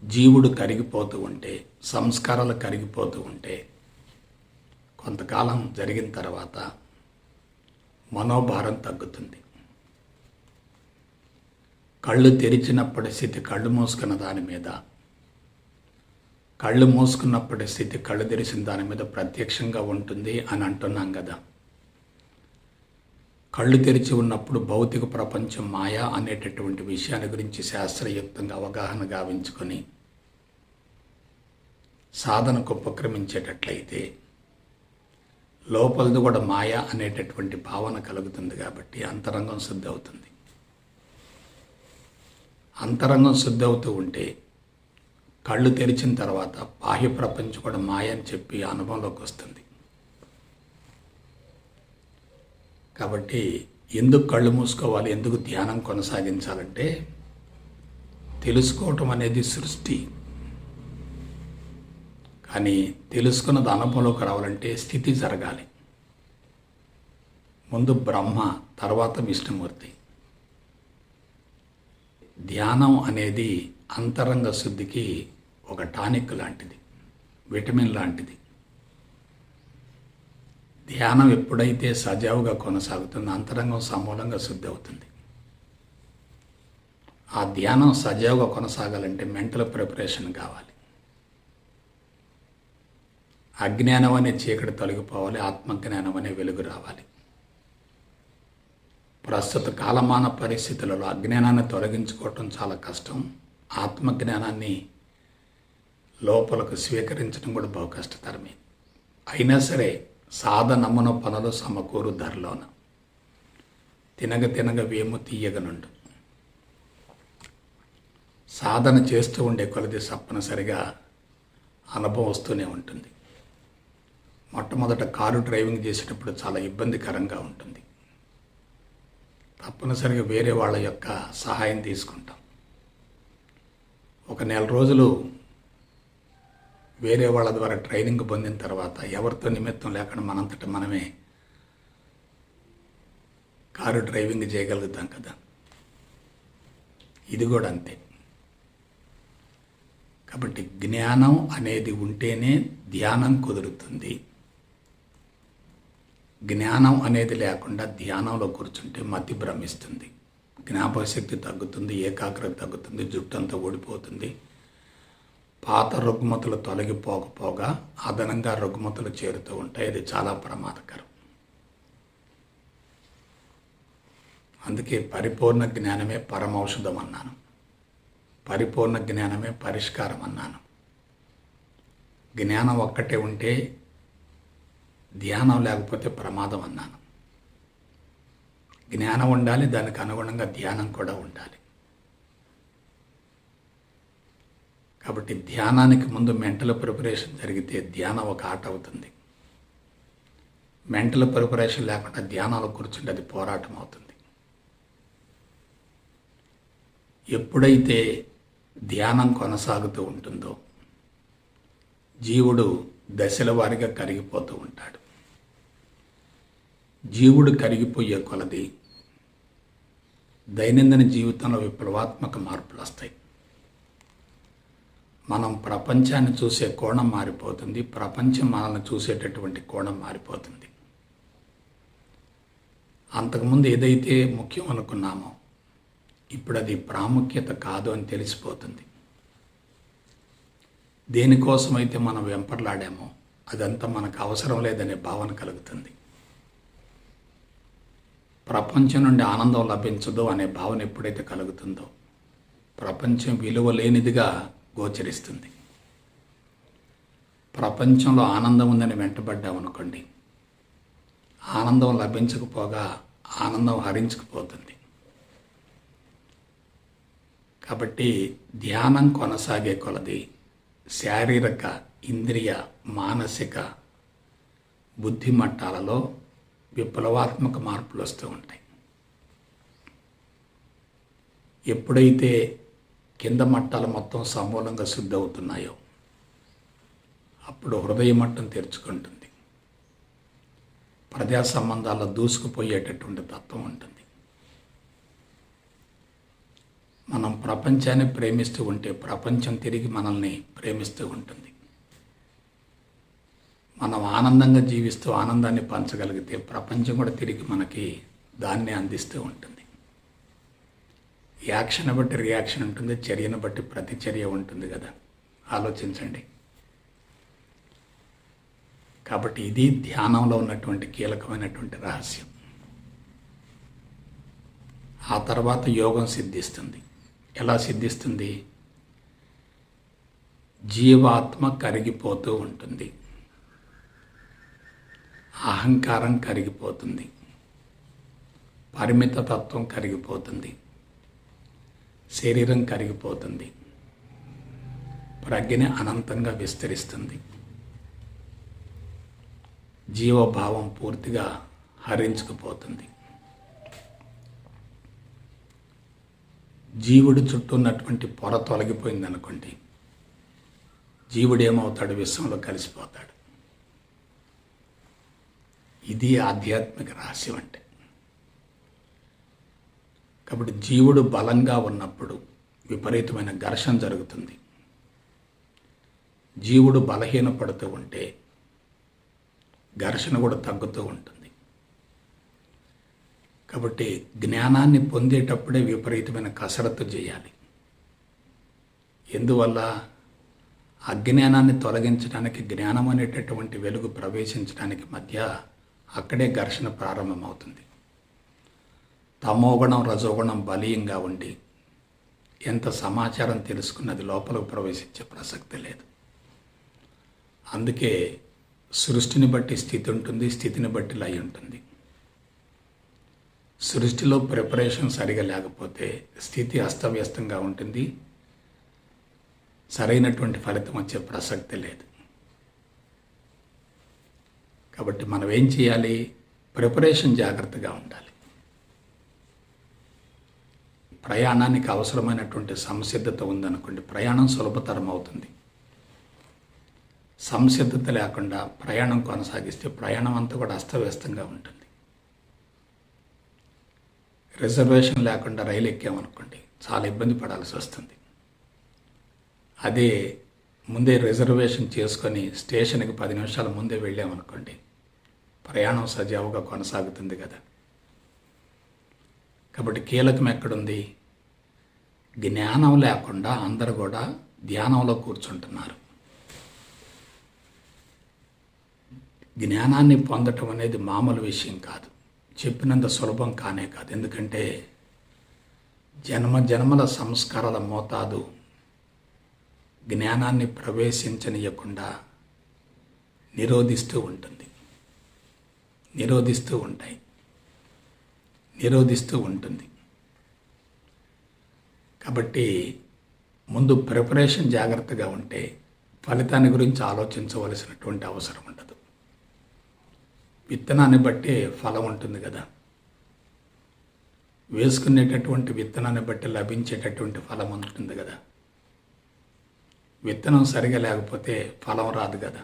జీవుడు కరిగిపోతూ ఉంటే, సంస్కారాలు కరిగిపోతూ ఉంటే, కొంతకాలం జరిగిన తర్వాత మనోభారం తగ్గుతుంది. కళ్ళు తెరిచినప్పటి స్థితి కళ్ళు మూసుకున్న దాని మీద, కళ్ళు మూసుకున్నప్పటి స్థితి కళ్ళు తెరిచిన దాని మీద ప్రత్యక్షంగా ఉంటుంది అని అంటున్నాం కదా. కళ్ళు తెరిచి ఉన్నప్పుడు భౌతిక ప్రపంచం మాయా అనేటటువంటి విషయాన్ని గురించి శాస్త్రయుక్తంగా అవగాహన గావించుకొని సాధనకు ఉపక్రమించేటట్లయితే లోపలది కూడా మాయా అనేటటువంటి భావన కలుగుతుంది. కాబట్టి అంతరంగం శుద్ధి అవుతుంది. అంతరంగం శుద్ధి అవుతూ ఉంటే కళ్ళు తెరిచిన తర్వాత బాహ్య ప్రపంచం కూడా మాయ అని చెప్పి అనుభవంలోకి వస్తుంది. కాబట్టి ఎందుకు కళ్ళు మూసుకోవాలి, ఎందుకు ధ్యానం కొనసాగించాలంటే, తెలుసుకోవటం అనేది సృష్టి. కానీ తెలుసుకున్నది అనుభవంలోకి రావాలంటే స్థితి జరగాలి. ముందు బ్రహ్మ, తర్వాత విష్ణుమూర్తి. ధ్యానం అనేది అంతరంగ శుద్ధికి ఒక టానిక్ లాంటిది, విటమిన్ లాంటిది. ధ్యానం ఎప్పుడైతే సజావుగా కొనసాగుతుందో అంతరంగం సమూలంగా శుద్ధి అవుతుంది. ఆ ధ్యానం సజావుగా కొనసాగాలంటే మెంటల్ ప్రిపరేషన్ కావాలి. అజ్ఞానం అనే చీకటి తొలగిపోవాలి, ఆత్మజ్ఞానం అనే వెలుగు రావాలి. ప్రస్తుత కాలమాన పరిస్థితులలో అజ్ఞానాన్ని తొలగించుకోవటం చాలా కష్టం. ఆత్మజ్ఞానాన్ని లోపలకు స్వీకరించడం కూడా బహు కష్టతరమే. అయినా సరే సాధనమున పనులు సమకూరు ధరలోన తినగ తినగ వేము తీయగనుండు. సాధన చేస్తూ ఉండే కొలది తప్పనిసరిగా అనుభవం వస్తూనే ఉంటుంది. మొట్టమొదట కారు డ్రైవింగ్ చేసేటప్పుడు చాలా ఇబ్బందికరంగా ఉంటుంది. తప్పనిసరిగా వేరే వాళ్ళ యొక్క సహాయం తీసుకుంటాం. ఒక నెల రోజులు వేరే వాళ్ళ ద్వారా ట్రైనింగ్ పొందిన తర్వాత ఎవరితో నిమిత్తం లేకుండా మనంతట మనమే కారు డ్రైవింగ్ చేయగలుగుతాం కదా. ఇది కూడా అంతే. కాబట్టి జ్ఞానం అనేది ఉంటేనే ధ్యానం కుదురుతుంది. జ్ఞానం అనేది లేకుండా ధ్యానంలో కూర్చుంటే మతి భ్రమిస్తుంది, జ్ఞాపకశక్తి తగ్గుతుంది, ఏకాగ్రత తగ్గుతుంది, జుట్టంతా ఊడిపోతుంది. పాత రుగ్మతులు తొలగిపోకపోగా అదనంగా రుగ్మతులు చేరుతూ ఉంటాయి. ఇది చాలా ప్రమాదకరం. అందుకే పరిపూర్ణ జ్ఞానమే పరమౌషధం అన్నాను, పరిపూర్ణ జ్ఞానమే పరిష్కారం అన్నాను. జ్ఞానం ఒక్కటే ఉంటే ధ్యానం లేకపోతే ప్రమాదం అన్నాను. జ్ఞానం ఉండాలి, దానికి అనుగుణంగా ధ్యానం కూడా ఉండాలి. కాబట్టి ధ్యానానికి ముందు మెంటల్ ప్రిపరేషన్ జరిగితే ధ్యానం ఒక ఆట అవుతుంది. మెంటల్ ప్రిపరేషన్ లేకుండా ధ్యానాలు కూర్చుంటే అది పోరాటం అవుతుంది. ఎప్పుడైతే ధ్యానం కొనసాగుతూ ఉంటుందో జీవుడు దశల వారీగా కరిగిపోతూ ఉంటాడు. జీవుడు కరిగిపోయే కొలది దైనందిన జీవితంలో విప్లవాత్మక మార్పులు వస్తాయి. మనం ప్రపంచాన్ని చూసే కోణం మారిపోతుంది, ప్రపంచం మనల్ని చూసేటటువంటి కోణం మారిపోతుంది. అంతకుముందు ఏదైతే ముఖ్యం అనుకున్నామో ఇప్పుడు అది ప్రాముఖ్యత కాదు అని తెలిసిపోతుంది. దేనికోసమైతే మనం వెంపర్లాడామో అదంతా మనకు అవసరం లేదనే భావన కలుగుతుంది. ప్రపంచం నుండి ఆనందం లభించదు అనే భావన ఎప్పుడైతే కలుగుతుందో ప్రపంచం విలువ లేనిదిగా గోచరిస్తుంది. ప్రపంచంలో ఆనందం ఉందని వెంటబడ్డామనుకోండి, ఆనందం లభించకపోగా ఆనందం హరించుకుపోతుంది. కాబట్టి ధ్యానం కొనసాగే కొలది శారీరక, ఇంద్రియ, మానసిక, బుద్ధి మట్టాలలో విప్లవాత్మక మార్పులు వస్తూ ఉంటాయి. ఎప్పుడైతే కింద మట్టాలు మొత్తం సమూలంగా శుద్ధి అవుతున్నాయో అప్పుడు హృదయ మట్టం తెరుచుకుంటుంది. ప్రజా సంబంధాల్లో దూసుకుపోయేటటువంటి తత్వం ఉంటుంది. మనం ప్రపంచాన్ని ప్రేమిస్తూ ఉంటే ప్రపంచం తిరిగి మనల్ని ప్రేమిస్తూ ఉంటుంది. మనం ఆనందంగా జీవిస్తూ ఆనందాన్ని పంచగలిగితే ప్రపంచం కూడా తిరిగి మనకి దాన్ని అందిస్తూ ఉంటుంది. యాక్షన్ బట్టి రియాక్షన్ ఉంటుంది, చర్యను బట్టి ప్రతిచర్య ఉంటుంది కదా. ఆలోచించండి. కాబట్టి ఇది ధ్యానంలో ఉన్నటువంటి కీలకమైనటువంటి రహస్యం. ఆ తర్వాత యోగం సిద్ధిస్తుంది. ఎలా సిద్ధిస్తుంది? జీవాత్మ కరిగిపోతూ ఉంటుంది, అహంకారం కరిగిపోతుంది, పరిమిత తత్వం కరిగిపోతుంది, శరీరం కరిగిపోతుంది, ప్రజ్ఞ అనంతంగా విస్తరిస్తుంది, జీవభావం పూర్తిగా హరించుకుపోతుంది. జీవుడి చుట్టూ ఉన్నటువంటి పొర తొలగిపోయిందనుకోండి, జీవుడు ఏమవుతాడు? విశ్వంలో కలిసిపోతాడు. ఇది ఆధ్యాత్మిక రహస్యం అంటే. కాబట్టి జీవుడు బలంగా ఉన్నప్పుడు విపరీతమైన ఘర్షణ జరుగుతుంది. జీవుడు బలహీనపడుతూ ఉంటే ఘర్షణ కూడా తగ్గుతూ ఉంటుంది. కాబట్టి జ్ఞానాన్ని పొందేటప్పుడే విపరీతమైన కసరత్తు చేయాలి. ఎందువల్ల? అజ్ఞానాన్ని తొలగించడానికి, జ్ఞానం అనేటటువంటి వెలుగు ప్రవేశించడానికి మధ్య అక్కడే ఘర్షణ ప్రారంభమవుతుంది. తమోగుణం రజోగుణం బలీయంగా ఉండి ఎంత సమాచారం తెలుసుకున్నది లోపలకు ప్రవేశించే ప్రసక్తి లేదు. అందుకే సృష్టిని బట్టి స్థితి ఉంటుంది, స్థితిని బట్టి లయ ఉంటుంది. సృష్టిలో ప్రిపరేషన్ సరిగా లేకపోతే స్థితి అస్తవ్యస్తంగా ఉంటుంది, సరైనటువంటి ఫలితం వచ్చే ప్రసక్తి లేదు. కాబట్టి మనం ఏం చేయాలి? ప్రిపరేషన్ జాగ్రత్తగా ఉండాలి. ప్రయాణానికి అవసరమైనటువంటి సంసిద్ధత ఉందనుకోండి, ప్రయాణం సులభతరం అవుతుంది. సంసిద్ధత లేకుండా ప్రయాణం కొనసాగిస్తే ప్రయాణం అంతా కూడా అస్తవ్యస్తంగా ఉంటుంది. రిజర్వేషన్ లేకుండా రైలు ఎక్కామనుకోండి, చాలా ఇబ్బంది పడాల్సి వస్తుంది. అదే ముందే రిజర్వేషన్ చేసుకొని స్టేషన్కి 10 నిమిషాల ముందే వెళ్ళామనుకోండి, ప్రయాణం సజావుగా కొనసాగుతుంది కదా. కాబట్టి కీలకం ఎక్కడుంది? జ్ఞానం లేకుండా అందరూ కూడా ధ్యానంలో కూర్చుంటున్నారు. జ్ఞానాన్ని పొందటం అనేది మామూలు విషయం కాదు, చెప్పినంత సులభం కానే కాదు. ఎందుకంటే జన్మల సంస్కారాల మోతాదు జ్ఞానాన్ని ప్రవేశించనీయకుండా నిరోధిస్తూ ఉంటుంది. కాబట్టి ముందు ప్రిపరేషన్ జాగ్రత్తగా ఉంటే ఫలితాన్ని గురించి ఆలోచించవలసినటువంటి అవసరం ఉండదు. విత్తనాన్ని బట్టి ఫలం ఉంటుంది కదా. వేసుకునేటటువంటి విత్తనాన్ని బట్టి లభించేటటువంటి ఫలం ఉంటుంది కదా. విత్తనం సరిగా లేకపోతే ఫలం రాదు కదా.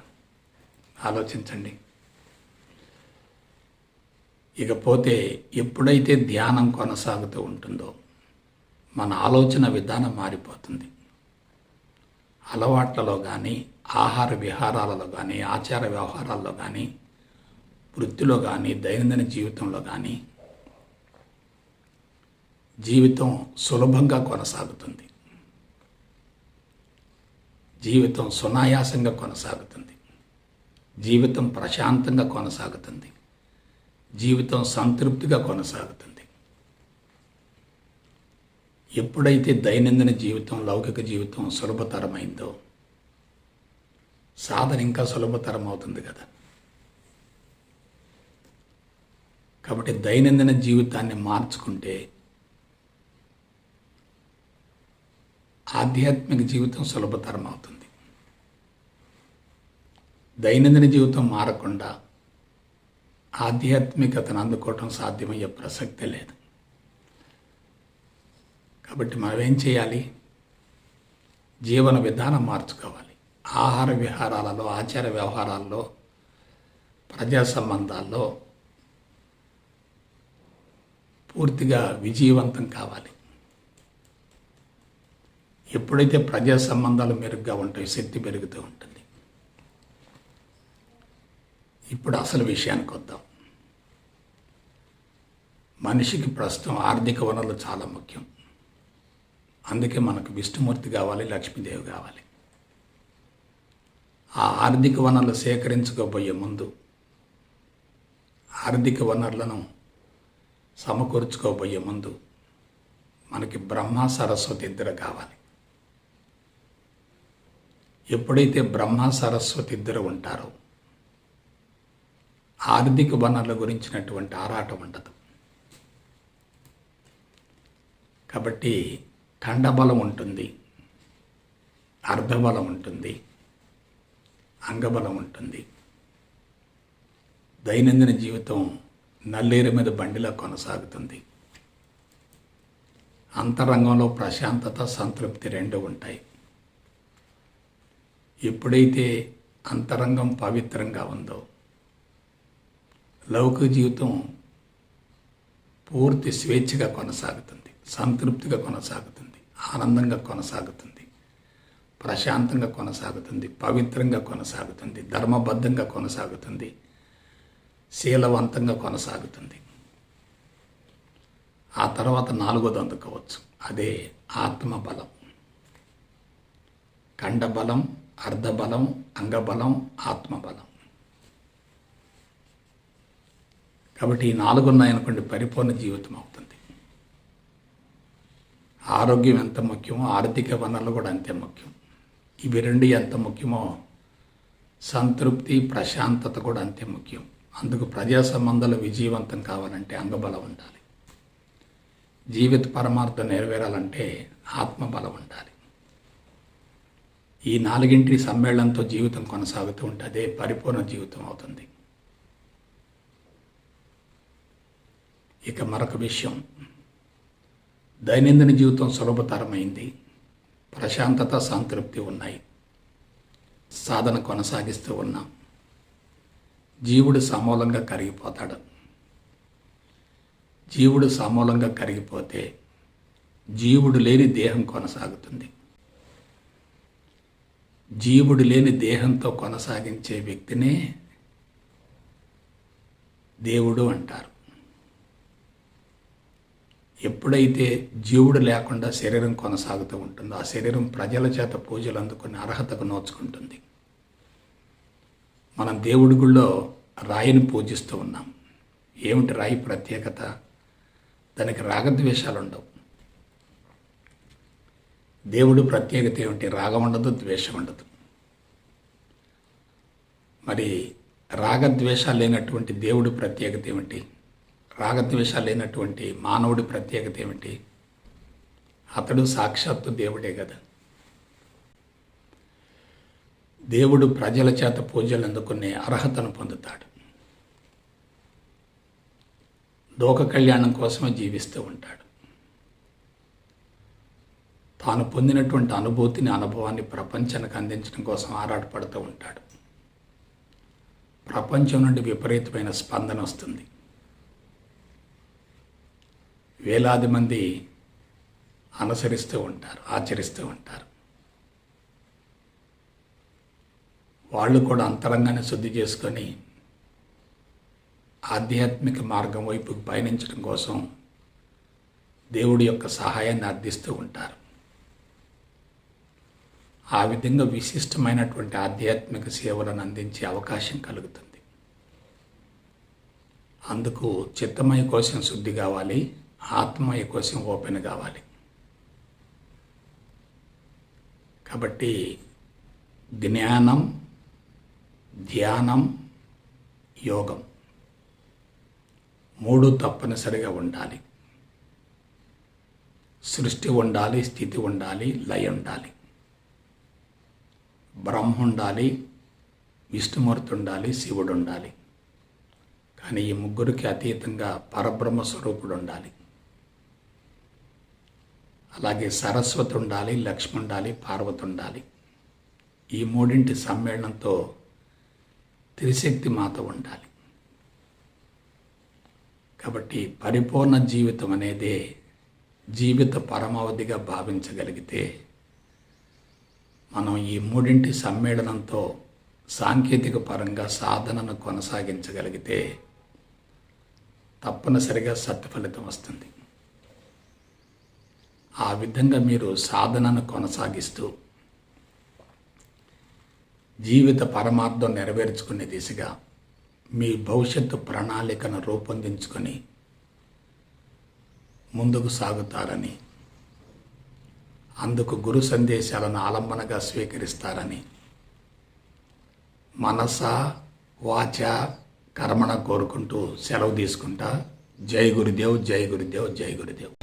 ఆలోచించండి. ఇకపోతే ఎప్పుడైతే ధ్యానం కొనసాగుతూ ఉంటుందో మన ఆలోచన విధానం మారిపోతుంది. అలవాట్లలో కానీ, ఆహార విహారాలలో కానీ, ఆచార వ్యవహారాల్లో కానీ, వృత్తిలో కానీ, దైనందిన జీవితంలో కానీ జీవితం సులభంగా కొనసాగుతుంది. జీవితం సునాయాసంగా కొనసాగుతుంది. జీవితం ప్రశాంతంగా కొనసాగుతుంది. జీవితం సంతృప్తిగా కొనసాగుతుంది. ఎప్పుడైతే దైనందిన జీవితం, లౌకిక జీవితం సులభతరమైందో సాధన ఇంకా సులభతరం అవుతుంది కదా. కాబట్టి దైనందిన జీవితాన్ని మార్చుకుంటే ఆధ్యాత్మిక జీవితం సులభతరం అవుతుంది. దైనందిన జీవితం మారకుండా ఆధ్యాత్మికతను అందుకోవటం సాధ్యమయ్యే ప్రసక్తే లేదు. కాబట్టి మనం ఏం చేయాలి? జీవన విధానం మార్చుకోవాలి. ఆహార విహారాలలో, ఆచార వ్యవహారాల్లో, ప్రజా సంబంధాల్లో పూర్తిగా విజయవంతం కావాలి. ఎప్పుడైతే ప్రజా సంబంధాలు మెరుగ్గా ఉంటాయో శక్తి పెరుగుతూ ఉంటుంది. ఇప్పుడు అసలు విషయానికి వద్దాం. మనిషికి ప్రస్తుతం ఆర్థిక వనరులు చాలా ముఖ్యం. అందుకే మనకు విష్ణుమూర్తి కావాలి, లక్ష్మీదేవి కావాలి. ఆ ఆర్థిక వనరులు సేకరించుకోబోయే ముందు, ఆర్థిక వనరులను సమకూర్చుకోబోయే ముందు మనకి బ్రహ్మ సరస్వతి ఇద్దరు కావాలి. ఎప్పుడైతే బ్రహ్మ సరస్వతి ఇద్దరు ఉంటారో ఆర్థిక వనరుల గురించినటువంటి ఆరాటం ఉండదు. కాబట్టి ఖండబలం ఉంటుంది, అర్ధబలం ఉంటుంది, అంగబలం ఉంటుంది. దైనందిన జీవితం నల్లేరు మీద బండిలా కొనసాగుతుంది. అంతరంగంలో ప్రశాంతత, సంతృప్తి రెండు ఉంటాయి. ఎప్పుడైతే అంతరంగం పవిత్రంగా ఉందో లౌకిక జీవితం పూర్తి స్వేచ్ఛగా కొనసాగుతుంది, సంతృప్తిగా కొనసాగుతుంది, ఆనందంగా కొనసాగుతుంది, ప్రశాంతంగా కొనసాగుతుంది, పవిత్రంగా కొనసాగుతుంది, ధర్మబద్ధంగా కొనసాగుతుంది, శీలవంతంగా కొనసాగుతుంది. ఆ తర్వాత 4వది అందుకోవచ్చు. అదే ఆత్మబలం. ఖండబలం, అర్ధబలం, అంగబలం, ఆత్మబలం. కాబట్టి ఈ 4 ఉన్నాయనుకోండి, పరిపూర్ణ జీవితం అవుతుంది. ఆరోగ్యం ఎంత ముఖ్యమో ఆర్థిక వనరులు కూడా అంతే ముఖ్యం. ఇవి 2 ఎంత ముఖ్యమో సంతృప్తి, ప్రశాంతత కూడా అంతే ముఖ్యం. అందుకు ప్రజా సంబంధాలు విజయవంతం కావాలంటే అంగబలం ఉండాలి. జీవిత పరమార్థం నెరవేరాలంటే ఆత్మబలం ఉండాలి. ఈ 4 సమ్మేళనంతో జీవితం కొనసాగుతూ ఉంటే అదే పరిపూర్ణ జీవితం అవుతుంది. ఇక మరొక విషయం, దైనందిన జీవితం సులభతరమైంది. ప్రశాంతత, సంతృప్తి ఉన్నాయి. సాధన కొనసాగిస్తూ ఉన్నాం. జీవుడు సమూలంగా కరిగిపోతాడు. జీవుడు సమూలంగా కరిగిపోతే జీవుడు లేని దేహం కొనసాగుతుంది. జీవుడు లేని దేహంతో కొనసాగించే వ్యక్తినే దేవుడు అంటారు. ఎప్పుడైతే జీవుడు లేకుండా శరీరం కొనసాగుతూ ఉంటుందో ఆ శరీరం ప్రజల చేత పూజలు అందుకుని అర్హతకు నోచుకుంటుంది. మనం దేవుడి గుళ్ళో రాయిని పూజిస్తూ ఉన్నాం. ఏమిటి రాయి ప్రత్యేకత? దానికి రాగద్వేషాలు ఉండవు. దేవుడు ప్రత్యేకత ఏమిటి? రాగం ఉండదు, ద్వేషం ఉండదు. మరి రాగద్వేషాలు లేనటువంటి దేవుడి ప్రత్యేకత ఏమిటి? రాగద్వేషాలు లేనటువంటి మానవుడి ప్రత్యేకత ఏమిటి? అతడు సాక్షాత్తు దేవుడే కదా. దేవుడు ప్రజల చేత పూజలు అందుకునే అర్హతను పొందుతాడు. లోక కళ్యాణం కోసమే జీవిస్తూ ఉంటాడు. తాను పొందినటువంటి అనుభూతిని, అనుభవాన్ని ప్రపంచానికి అందించడం కోసం ఆరాటపడుతూ ఉంటాడు. ప్రపంచం నుండి విపరీతమైన స్పందన వస్తుంది. వేలాది మంది అనుసరిస్తూ ఉంటారు, ఆచరిస్తూ ఉంటారు. వాళ్ళు కూడా అంతరంగాన్ని శుద్ధి చేసుకొని ఆధ్యాత్మిక మార్గం వైపుకు పయనించడం కోసం దేవుడి యొక్క సహాయాన్ని అర్థిస్తూ ఉంటారు. ఆ విధంగా విశిష్టమైనటువంటి ఆధ్యాత్మిక సేవలను అందించే అవకాశం కలుగుతుంది. అందుకు చిత్తమయ కోసం శుద్ధి కావాలి, ఆత్మమయ కోసం ఓపెన్ కావాలి. కాబట్టి జ్ఞానం, ధ్యానం, యోగం 3 తప్పనిసరిగా ఉండాలి. సృష్టి ఉండాలి, స్థితి ఉండాలి, లయ ఉండాలి. బ్రహ్మ ఉండాలి, విష్ణుమూర్తి ఉండాలి, శివుడు ఉండాలి. కానీ ఈ ముగ్గురికి అతీతంగా పరబ్రహ్మ స్వరూపుడు ఉండాలి. అలాగే సరస్వతి ఉండాలి, లక్ష్మి ఉండాలి, పార్వతి ఉండాలి. ఈ 3 సమ్మేళనంతో త్రిశక్తి మాత ఉండాలి. కాబట్టి పరిపూర్ణ జీవితం అనేదే జీవిత పరమావధిగా భావించగలిగితే మనం ఈ 3 సమ్మేళనంతో సాంకేతిక పరంగా సాధనను కొనసాగించగలిగితే తప్పనిసరిగా సత్ఫలితం వస్తుంది. ఆ విధంగా మీరు సాధనను కొనసాగిస్తూ జీవిత పరమార్థం నెరవేర్చుకునే దిశగా మీ భవిష్యత్తు ప్రణాళికను రూపొందించుకొని ముందుకు సాగుతారని, అందుకు గురు సందేశాలను ఆలంబనగా స్వీకరిస్తారని మనస, వాచ, కర్మణ కోరుకుంటూ సెలవు తీసుకుంటా. జై గురుదేవ్, జై గురుదేవ్, జై గురుదేవ్.